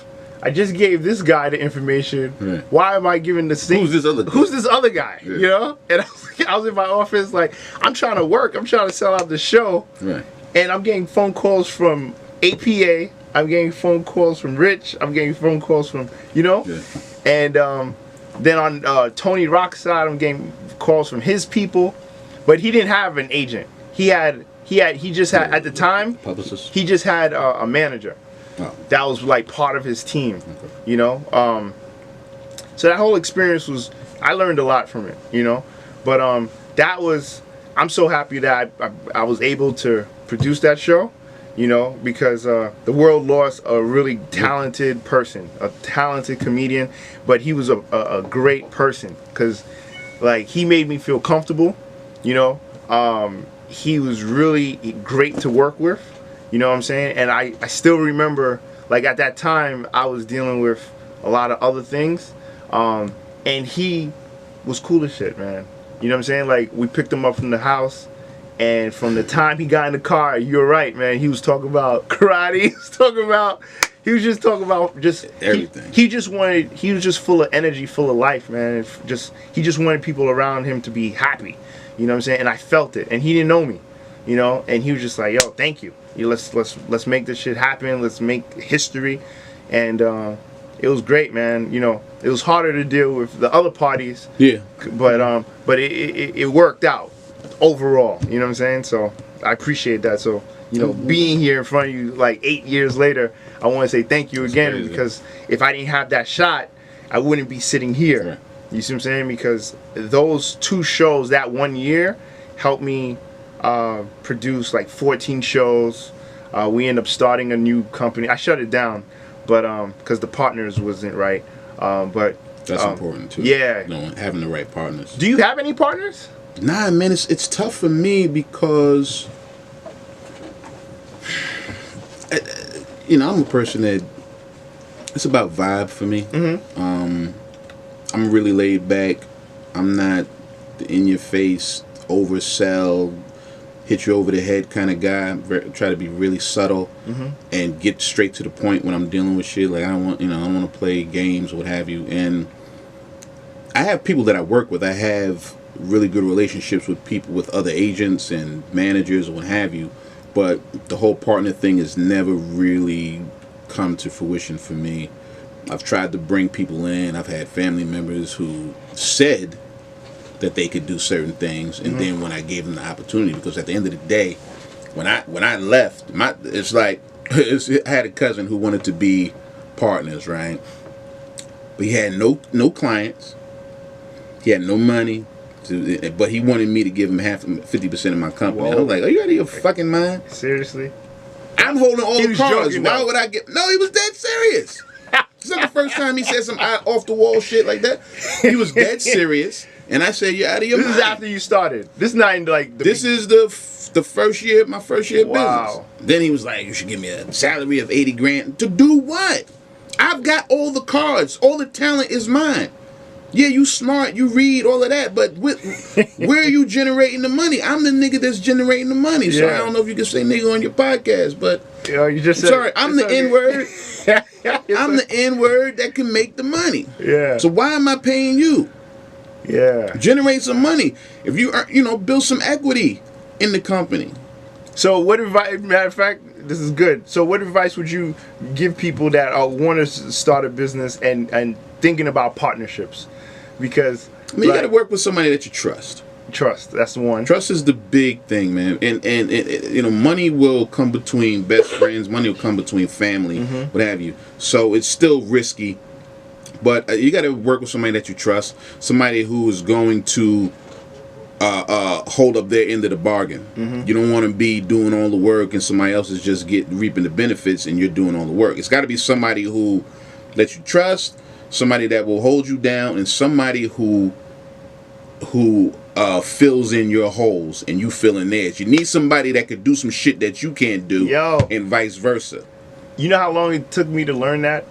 this guy the information. Right. Why am I giving the same? Who's this other guy? Yeah. And I was in my office like, I'm trying to work. I'm trying to sell out the show. Right. And I'm getting phone calls from APA. I'm getting phone calls from Rich. I'm getting phone calls from, Yeah. And then on Tony Rock's side, I'm getting calls from his people. But he didn't have an agent. He just had, at the time, publicist. He just had a manager. Oh. That was like part of his team, So that whole experience I learned a lot from it, But I'm so happy that I was able to produce that show, because the world lost a really talented person, a talented comedian, but he was a great person, because like he made me feel comfortable, he was really great to work with. You know what I'm saying? And I still remember, like, at that time, I was dealing with a lot of other things. And he was cool as shit, man. You know what I'm saying? Like, we picked him up from the house. And from the time he got in the car, you're right, man. He was talking about karate. He was just talking about just everything. He was just full of energy, full of life, man. He just wanted people around him to be happy. You know what I'm saying? And I felt it. And he didn't know me, you know. And he was just like, yo, thank you. Let's make this shit happen. Let's make history. And it was great, man. You know, it was harder to deal with the other parties. Yeah. But it worked out overall. You know what I'm saying? So I appreciate that. So, you know, being here in front of you like 8 years later, I want to say thank you again, because if I didn't have that shot, I wouldn't be sitting here. Right. You see what I'm saying? Because those 2 shows that 1 year helped me produce like 14 shows. We ended up starting a new company. I shut it down, but because the partners wasn't right. But that's important too. Yeah, you know, having the right partners. Do you have any partners? Nah, man, it's tough for me because, you know, I'm a person that it's about vibe for me. Mm-hmm. I'm really laid back. I'm not the in your face, oversell, hit you over the head kind of guy. Try to be really subtle and get straight to the point when I'm dealing with shit. Like I don't want to play games or what have you. And I have people that I work with. I have really good relationships with people, with other agents and managers or what have you, but the whole partner thing has never really come to fruition for me. I've tried to bring people in. I've had family members who said that they could do certain things, and then when I gave them the opportunity, because at the end of the day, when I left, it's like I had a cousin who wanted to be partners, right? But he had no clients, he had no money. But he wanted me to give him 50% of my company. I was like, are you out of your fucking mind? Seriously? I'm holding all the cards. Joking, Why would I get... No, he was dead serious. It's not the first time he said some off-the-wall shit like that. He was dead serious. And I said, you're out of your mind. This is after you started. This is not like... This is the first year, my first year of business. Then he was like, you should give me a salary of 80 grand. To do what? I've got all the cards. All the talent is mine. Yeah, you smart, you read, all of that, but where are you generating the money? I'm the nigga that's generating the money. So I don't know if you can say nigga on your podcast, but you just said, sorry, I'm the N-word. I'm the N-word that can make the money. Yeah. So why am I paying you? Yeah. Generate some money. If you build some equity in the company. So what advice, matter of fact, this is good. So what advice would you give people that want to start a business and thinking about partnerships? Because you got to work with somebody that you trust. Trust, that's the one. Trust is the big thing, man. And money will come between best friends. Money will come between family, what have you. So it's still risky, but you got to work with somebody that you trust. Somebody who is going to hold up their end of the bargain. You don't want to be doing all the work and somebody else is just reaping the benefits and you're doing all the work. It's got to be somebody who that you trust. Somebody that will hold you down, and somebody who fills in your holes and you fill in theirs. You need somebody that could do some shit that you can't do, and vice versa. You know how long it took me to learn that?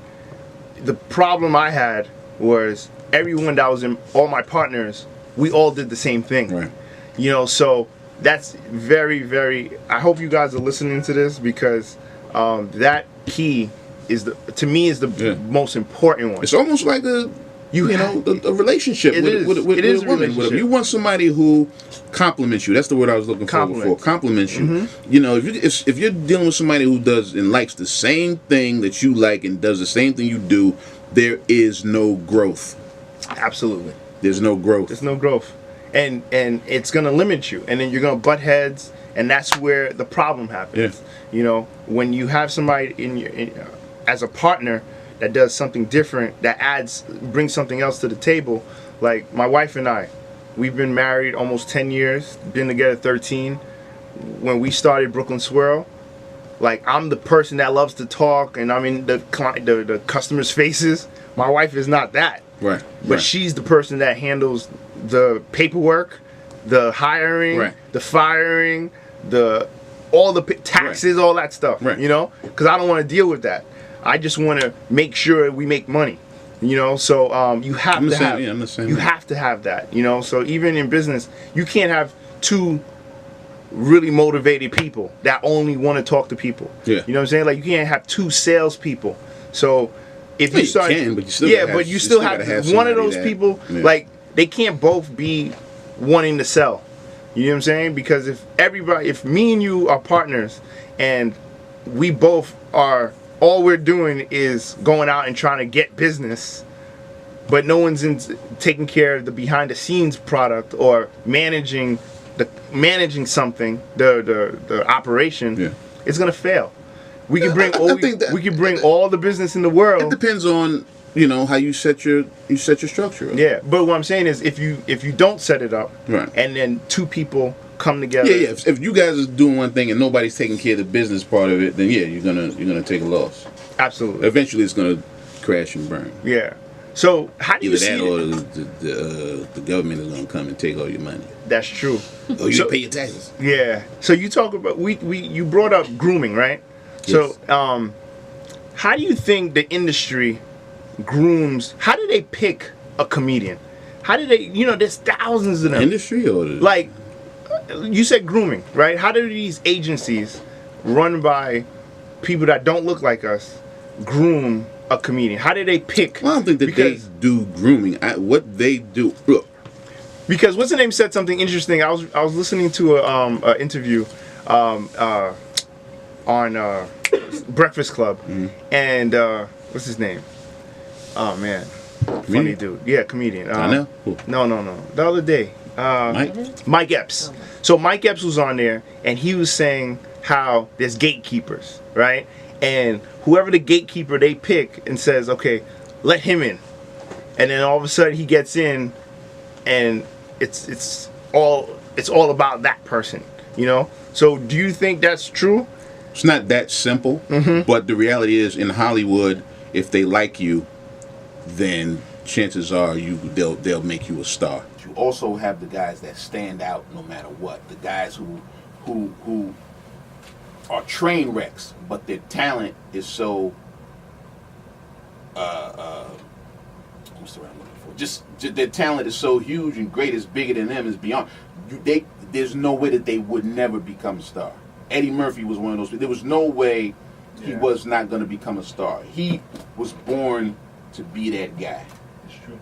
The problem I had was everyone that was in, all my partners, we all did the same thing. Right. You know, so that's very, very... I hope you guys are listening to this, because that key is to me the most important one. It's almost like a relationship with a woman. You want somebody who compliments you. That's the word I was looking for before. Compliments you. You know, if you're dealing with somebody who does and likes the same thing that you like and does the same thing you do, there is no growth. Absolutely. There's no growth. There's no growth. And it's gonna limit you, and then you're gonna butt heads, and that's where the problem happens. You know, when you have somebody as a partner that does something different, that brings something else to the table. Like my wife and I, we've been married almost 10 years, been together 13. When we started Brooklyn Swirl, like I'm the person that loves to talk and I'm in the customers' faces. My wife is not that. Right. But she's the person that handles the paperwork, the hiring, the firing, all the taxes, all that stuff. Right. You know, because I don't want to deal with that. I just want to make sure we make money. You know, so you have I'm the to same, have. yeah, I'm the same You way. have to have that. You know, so even in business, you can't have two really motivated people that only want to talk to people. Yeah. You know what I'm saying? Like you can't have two salespeople. So if Yeah, you start, you can, but you still yeah, gotta have- but you you still still have, gotta have one of somebody those that- people. yeah. Like they can't both be wanting to sell. You know what I'm saying? Because if me and you are partners and we both are, all we're doing is going out and trying to get business, but no one's taking care of the behind the scenes product or managing something, the operation, Yeah. it's gonna fail. We can bring I think that- we can bring all the business in the world. It depends on, you know, how you set your structure up. Yeah, but what I'm saying is if you don't set it up, Right. and then two people come together, Yeah. If you guys are doing one thing and nobody's taking care of the business part of it, then yeah, you're gonna take a loss. absolutely, Eventually, it's gonna crash and burn. yeah. So how do you Either see that it? or the government is gonna come and take all your money. That's true. Oh, you So- didn't pay your taxes. Yeah. So you talk about you brought up grooming, right? Yes. So how do you think the industry grooms? How do they pick a comedian? How do they? You know, there's thousands of them. Industry or the, Like you said, grooming, right? How do these agencies run by people that don't look like us groom a comedian? How do they pick? Well, I don't think that because, they do grooming. What they do, look, because what's the name said something interesting. I was listening to a interview on Breakfast Club, and what's his name? Oh man, funny Comedian? dude. Yeah, comedian. I know. Who? No. The other day, Mike Epps. So Mike Epps was on there, and he was saying how there's gatekeepers, right? And whoever the gatekeeper they pick and says, okay, let him in, and then all of a sudden he gets in, and it's all about that person, you know. So do you think that's true? It's not that simple, but the reality is, in Hollywood, if they like you, then chances are they'll make you a star. You also have the guys that stand out no matter what. The guys who are train wrecks, but their talent is so what's the word I'm looking for? Just their talent is so huge and great, it's bigger than them, it's beyond. There's no way that they would never become a star. Eddie Murphy was one of those people. There was no way he was not going to become a star. He was born to be that guy. It's true.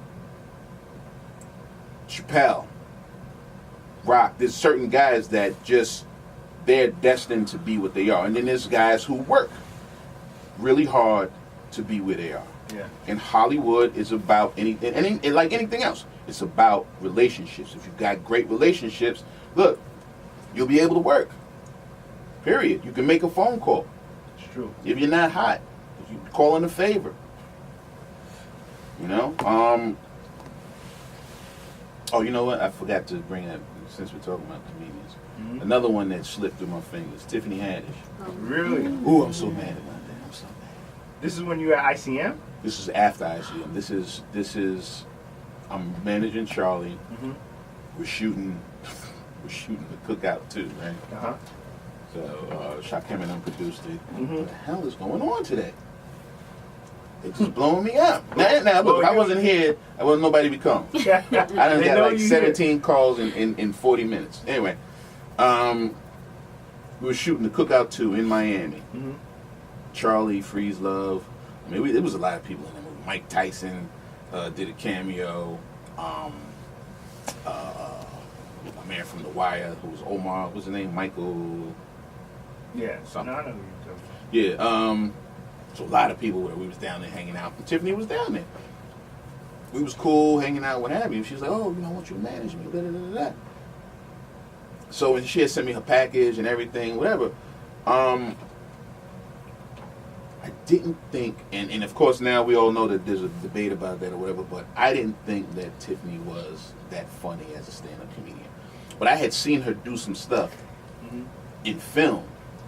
Chappelle, Rock. There's certain guys that just, they're destined to be what they are. And then there's guys who work really hard to be where they are. Yeah. And Hollywood is about anything, and like anything else, it's about relationships. If you've got great relationships, look, you'll be able to work. Period. You can make a phone call. It's true. If you're not hot, if you call in a favor. You know? Oh, you know what? I forgot to bring up, since we're talking about comedians. Mm-hmm. Another one that slipped through my fingers, Tiffany Haddish. Really? Ooh, I'm so mad about that. I'm so mad. This is when you were at ICM? This is after ICM. This is I'm managing Charlie. Mm-hmm. We're shooting the cookout too, right? Uh-huh. So Shakim and them produced it. Mhm. What the hell is going on today? It's just blowing me up. Now look, if I wasn't here, I wouldn't nobody be coming. I done They got know like you 17 calls in 40 minutes. Anyway, we were shooting the Cookout 2 in Miami. Mhm. Charlie, Freeze Love. I mean, there was a lot of people in the movie. Mike Tyson did a cameo. A man from The Wire who was Omar. What's his name? Michael. Yeah. Something. No, I know who you're talking Yeah. So a lot of people were. We was down there hanging out. And Tiffany was down there. We was cool, hanging out, what have you. She was like, "Oh, you know, I want you to manage me." Da, da, da, da. So when she had sent me her package and everything, whatever. I didn't think, and of course now we all know that there's a debate about that or whatever, but I didn't think that Tiffany was that funny as a stand-up comedian. But I had seen her do some stuff in film,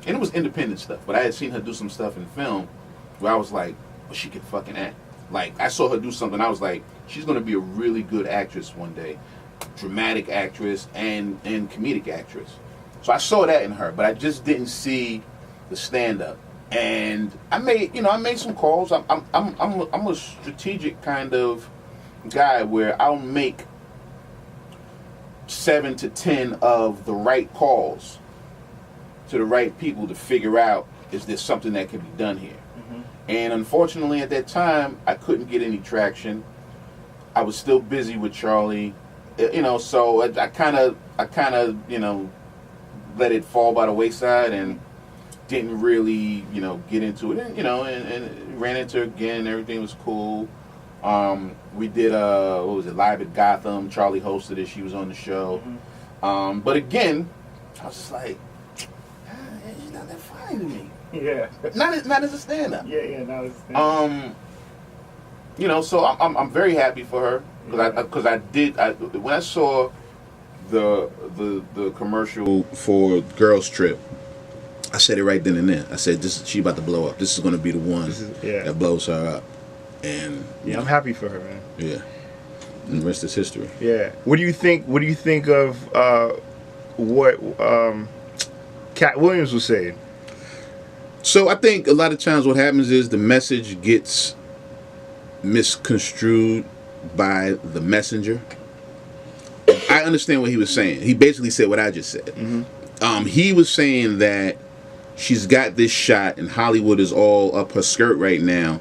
and it was independent stuff, but I had seen her do some stuff in film where I was like, well, she can fucking act. Like, I saw her do something, I was like, she's going to be a really good actress one day. Dramatic actress and comedic actress. So I saw that in her, but I just didn't see the stand-up. And I made some calls. I'm a strategic kind of guy where I'll make 7 to 10 of the right calls to the right people to figure out, is there something that can be done here? Mm-hmm. And unfortunately at that time I couldn't get any traction. I was still busy with Charlie, so I kind of let it fall by the wayside and didn't really get into it, and ran into her again and everything was cool. We did Live at Gotham. Charlie hosted it. She was on the show. Mm-hmm. But again, I was just like, she's not that funny to me. Yeah. Not as a stand-up. Yeah, not as a stand-up. So I'm very happy for her because when I saw the commercial for Girls Trip, I said it right then and there. I said, she about to blow up. This is going to be the one that blows her up. And I'm happy for her, man. Yeah. And the rest is history. Yeah. What do you think of what Katt Williams was saying? So I think a lot of times what happens is the message gets misconstrued by the messenger. I understand what he was saying. He basically said what I just said. Mm-hmm. He was saying that she's got this shot and Hollywood is all up her skirt right now,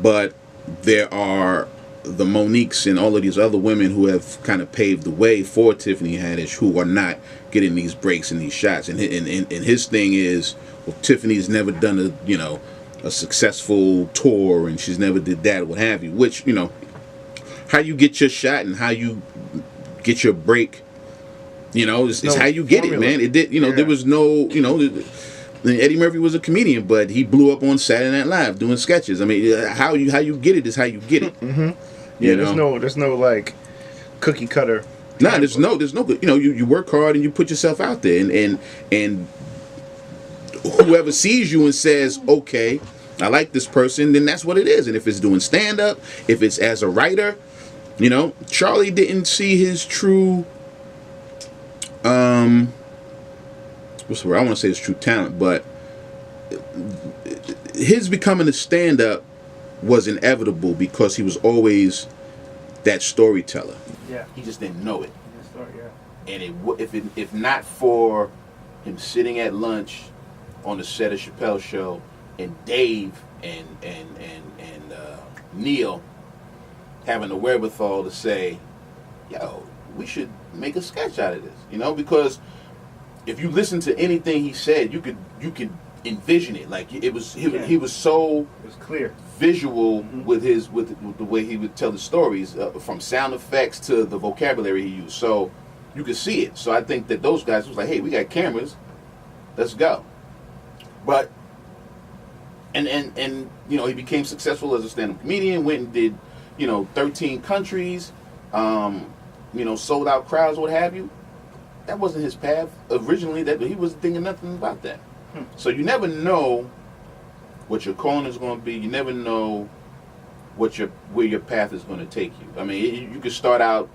but there are the Moniques and all of these other women who have kind of paved the way for Tiffany Haddish who are not getting these breaks and these shots. And his thing is, well, Tiffany's never done a successful tour and she's never did that or what have you. Which, how you get your shot and how you get your break, is how you get formula. It, man. It did, there was no, Eddie Murphy was a comedian, but he blew up on Saturday Night Live doing sketches. I mean, how you get it is how you get it. Mm-hmm. Yeah, there's no like cookie cutter. Nah, there's no. You work hard and you put yourself out there, and whoever sees you and says, okay, I like this person, then that's what it is. And if it's doing stand up, if it's as a writer, Charlie didn't see his true. What's the word? I want to say his true talent, but his becoming a stand-up was inevitable because he was always that storyteller. Yeah, he just didn't know it. And if not for him sitting at lunch on the set of Chappelle show and Dave and Neil having the wherewithal to say, yo, we should make a sketch out of this, because if you listen to anything he said, you could envision it. Like he was so it was clear, visual with the way he would tell the stories, from sound effects to the vocabulary he used. So you could see it. So I think that those guys was like, hey, we got cameras, let's go. But and he became successful as a stand-up comedian. Went and did 13 countries, sold out crowds, what have you. That wasn't his path originally. That he wasn't thinking nothing about that. So you never know what your calling is going to be. You never know where your path is going to take you. I mean, you could start out,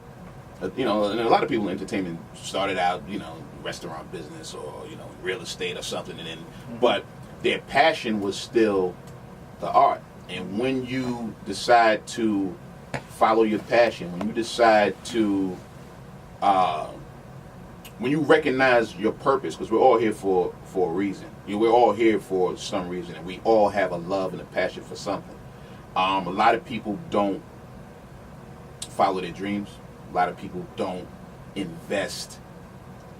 and a lot of people in entertainment started out, restaurant business or real estate or something, and then, but their passion was still the art. And when you decide to follow your passion, when you decide to when you recognize your purpose, because we're all here for a reason. We're all here for some reason, and we all have a love and a passion for something. A lot of people don't follow their dreams. A lot of people don't invest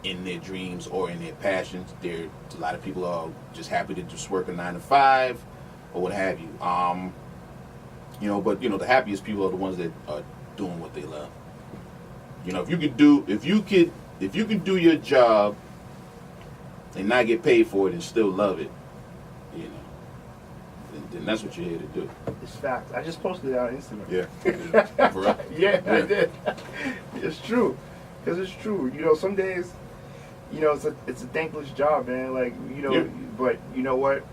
in their dreams or in their passions. A lot of people are just happy to just work a 9 to 5 or what have you. But the happiest people are the ones that are doing what they love. If you can do your job and not get paid for it and still love it, then that's what you're here to do. It's fact. I just posted it on Instagram. Yeah. For real? Yeah, I did. It's true. Because it's true. Some days, it's a thankless job, man. Like, but you know what?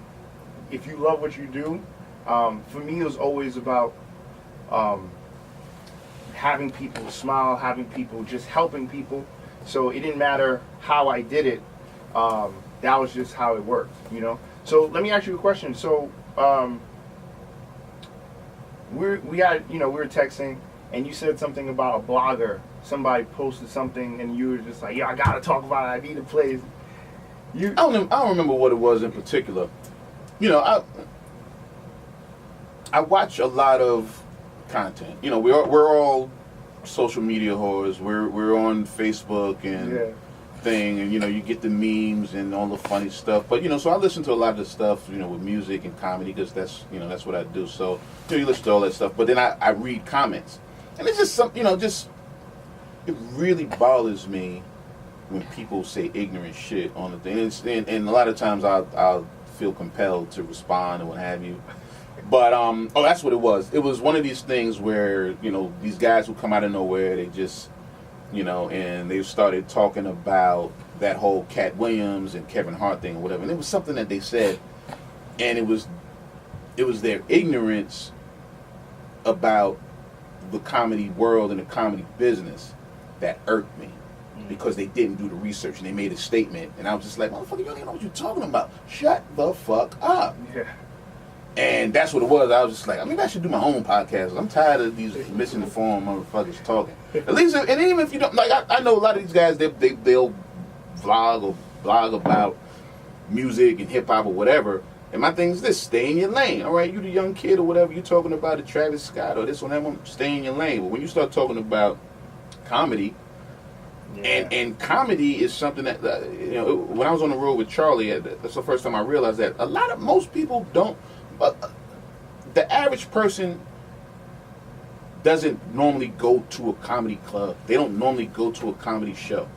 If you love what you do, for me it was always about having people smile, having people, just helping people. So it didn't matter how I did it. that was just how it worked, you know. So let me ask you a question. So we were texting, and you said something about a blogger. Somebody posted something, and you were just like, "Yo, I gotta talk about it. I need to play." I don't remember what it was in particular. You know, I watch a lot of content. You know, we're all social media whores. We're on Facebook and thing, and you know, you get the memes and all the funny stuff. But you know, so I listen to a lot of the stuff, you know, with music and comedy, because that's what I do. So you know, you listen to all that stuff. But then I read comments, and it's just it really bothers me when people say ignorant shit on the thing, and a lot of times I'll feel compelled to respond or what have you. But that's what it was. It was one of these things where, you know, these guys who come out of nowhere, they just, you know, and they started talking about that whole Katt Williams and Kevin Hart thing or whatever. And it was something that they said, and it was their ignorance about the comedy world and the comedy business that irked me, because they didn't do the research and they made a statement, and I was just like, motherfucker, you don't even know what you're talking about. Shut the fuck up. Yeah. And that's what it was. I was just like, maybe I should do my own podcast. I'm tired of these misinformed motherfuckers talking. At least, and even if you don't, like, I know a lot of these guys, they'll vlog or blog about music and hip hop or whatever. And my thing is this: stay in your lane. All right, you the young kid or whatever, you're talking about a Travis Scott or this one, that one. Stay in your lane. But when you start talking about comedy, and comedy is something that you know. When I was on the road with Charlie, that's the first time I realized that most people don't. The average person doesn't normally go to a comedy club. They don't normally go to a comedy show.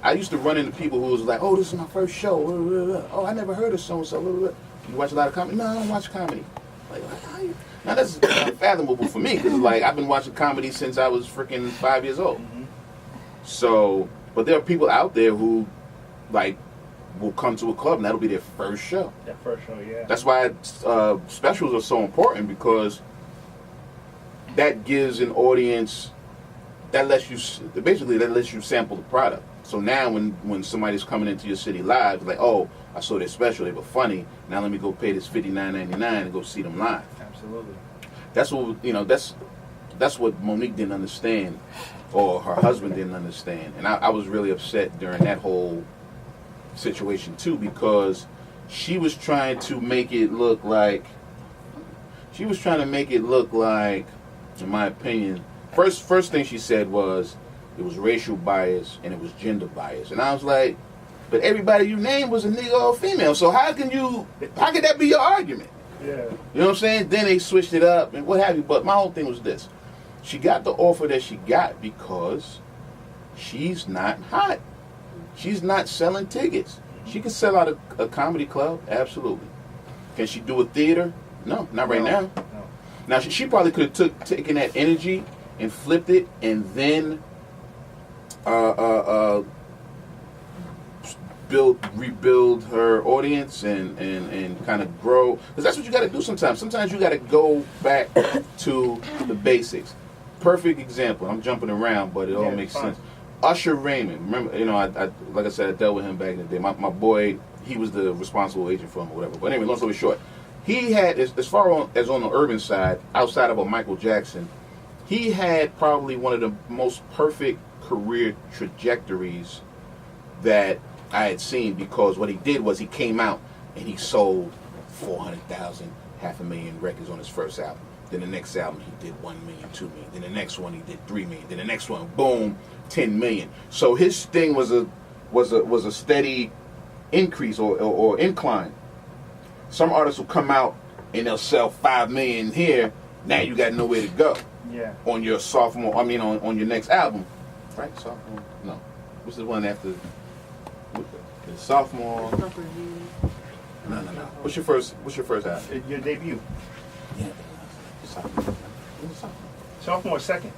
I used to run into people who was like, "Oh, this is my first show. Oh, I never heard of so and so. You watch a lot of comedy?" "No, I don't watch comedy." Like, how you? Now that's unfathomable for me, because like I've been watching comedy since I was freaking 5 years old. Mm-hmm. So, but there are people out there who like will come to a club and that'll be their first show. That first show, yeah. That's why specials are so important, because that gives an audience, that lets you sample the product. So now when somebody's coming into your city live, like, oh, I saw their special, they were funny, now let me go pay this $59.99 and go see them live. Absolutely. That's what, you know, that's what Monique didn't understand, or her husband didn't understand. And I was really upset during that whole situation too, because she was trying to make it look like, in my opinion, first thing she said was it was racial bias and it was gender bias. And I was like, but everybody you named was a nigga or a female, so how could that be your argument? Yeah. You know what I'm saying? Then they switched it up and what have you. But my whole thing was this: she got the offer that she got because she's not hot. She's not selling tickets. She can sell out a comedy club, absolutely. Can she do a theater? No, not right now. No. Now she probably could have taken that energy and flipped it, and then rebuild her audience and kind of grow, because that's what you got to do sometimes. Sometimes you got to go back to the basics. Perfect example. I'm jumping around, but it all makes sense. Usher Raymond, remember, you know, I like I said, I dealt with him back in the day. My boy, he was the responsible agent for him or whatever. But anyway, long story short, he had, as far as on the urban side, outside of a Michael Jackson, he had probably one of the most perfect career trajectories that I had seen, because what he did was he came out and he sold 400,000, 500,000 records on his first album. Then the next album he did 1 million, 2 million. Then the next one he did 3 million. Then the next one, boom, 10 million. So his thing was a steady increase or incline. Some artists will come out and they'll sell 5 million here. Now you got nowhere to go. Yeah. On your sophomore, on your next album, right? Sophomore? No. What's the one after? The sophomore. No. What's your first album? Your debut. Yeah. Sophomore, second.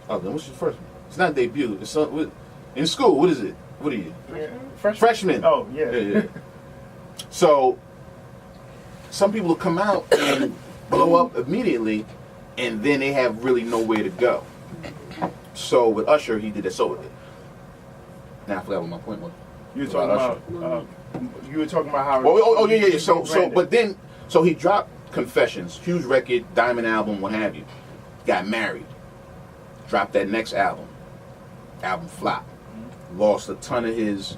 Oh, then what's your first one? It's not debut. It's in school. What is it? What are you? Freshman. Oh, yeah. So some people will come out and blow up immediately, and then they have really nowhere to go. So with Usher, he did that. So now I forgot what my point was. You were talking about. You were talking about how. Oh, yeah. So he dropped Confessions, huge record, diamond album, what have you. Got married. Dropped that next album. Album flopped. Lost a ton of his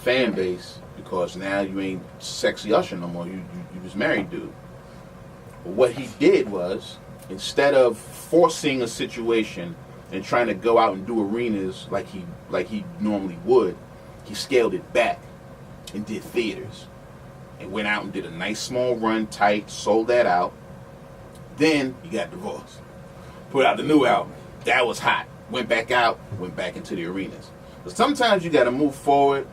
fan base because now you ain't Sexy Usher no more. You was married, dude. But what he did was, instead of forcing a situation and trying to go out and do arenas like he normally would, he scaled it back and did theaters. And went out and did a nice small run, tight, sold that out. Then he got divorced. Put out the new album. That was hot. Went back out, went back into the arenas. But sometimes you got to move forward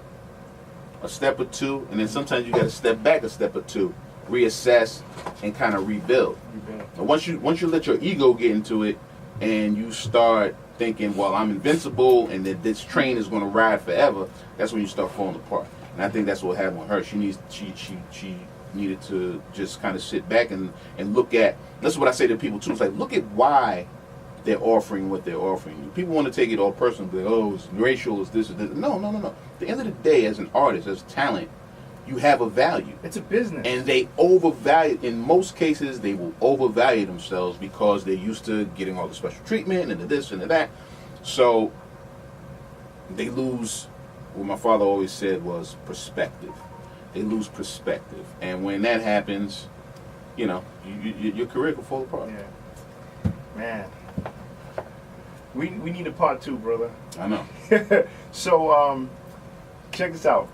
a step or two, and then sometimes you got to step back a step or two, reassess, and kind of rebuild. And once you let your ego get into it, and you start thinking, well, I'm invincible, and that this train is going to ride forever, that's when you start falling apart. And I think that's what happened with her. She needed to just kind of sit back and look at. That's what I say to people too. It's like, look at why they're offering what they're offering. People want to take it all personal, like, oh, it's racial, it's this, it's this. No. At the end of the day, as an artist, as talent, you have a value. It's a business. And they overvalue, in most cases, they will overvalue themselves because they're used to getting all the special treatment and the this and the that. So they lose, what my father always said was perspective. They lose perspective. And when that happens, your career can fall apart. Yeah. Man. We need a part 2, brother. I know. So, check this out.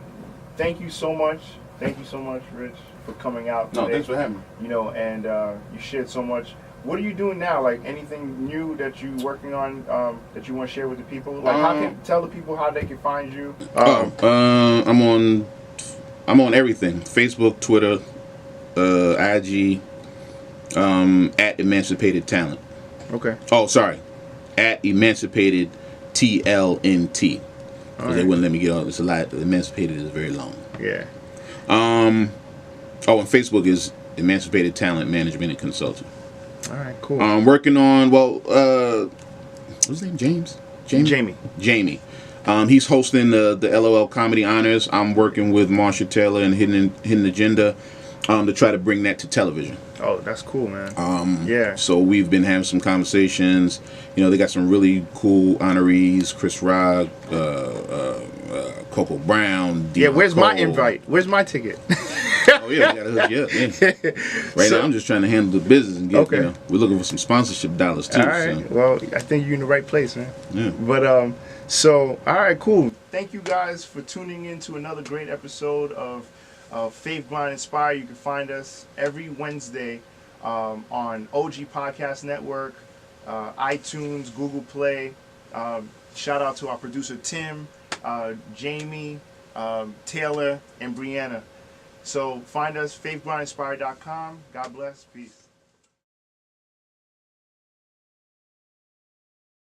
Thank you so much, Rich, for coming out today. No, thanks for having me. And you shared so much. What are you doing now? Like, anything new that you're working on that you want to share with the people? Like, tell the people how they can find you? I'm on everything: Facebook, Twitter, IG, at Emancipated Talent. Okay. Oh, sorry, at Emancipated TLNT. Because they wouldn't let me get on. It's a lot. Emancipated is very long. Yeah. And Facebook is Emancipated Talent Management and Consulting. All right, cool. I'm working on, what's his name? Jamie. He's hosting the LOL Comedy Honors. I'm working with Marsha Taylor and Hidden Agenda to try to bring that to television. Oh, that's cool, man. Yeah. So we've been having some conversations. They got some really cool honorees: Chris Rock, Coco Brown. Yeah, where's my invite? Where's my ticket? Oh yeah, we gotta hook you up. Yeah. Right now, I'm just trying to handle the business and get. Okay. We're looking for some sponsorship dollars too. All right. So. Well, I think you're in the right place, man. Yeah. But so all right, cool. Thank you guys for tuning in to another great episode of Faith Grind Inspire. You can find us every Wednesday on OG Podcast Network, iTunes, Google Play. Shout out to our producer Tim, Jamie, Taylor, and Brianna. So find us, faithgrindinspire.com. God bless. Peace.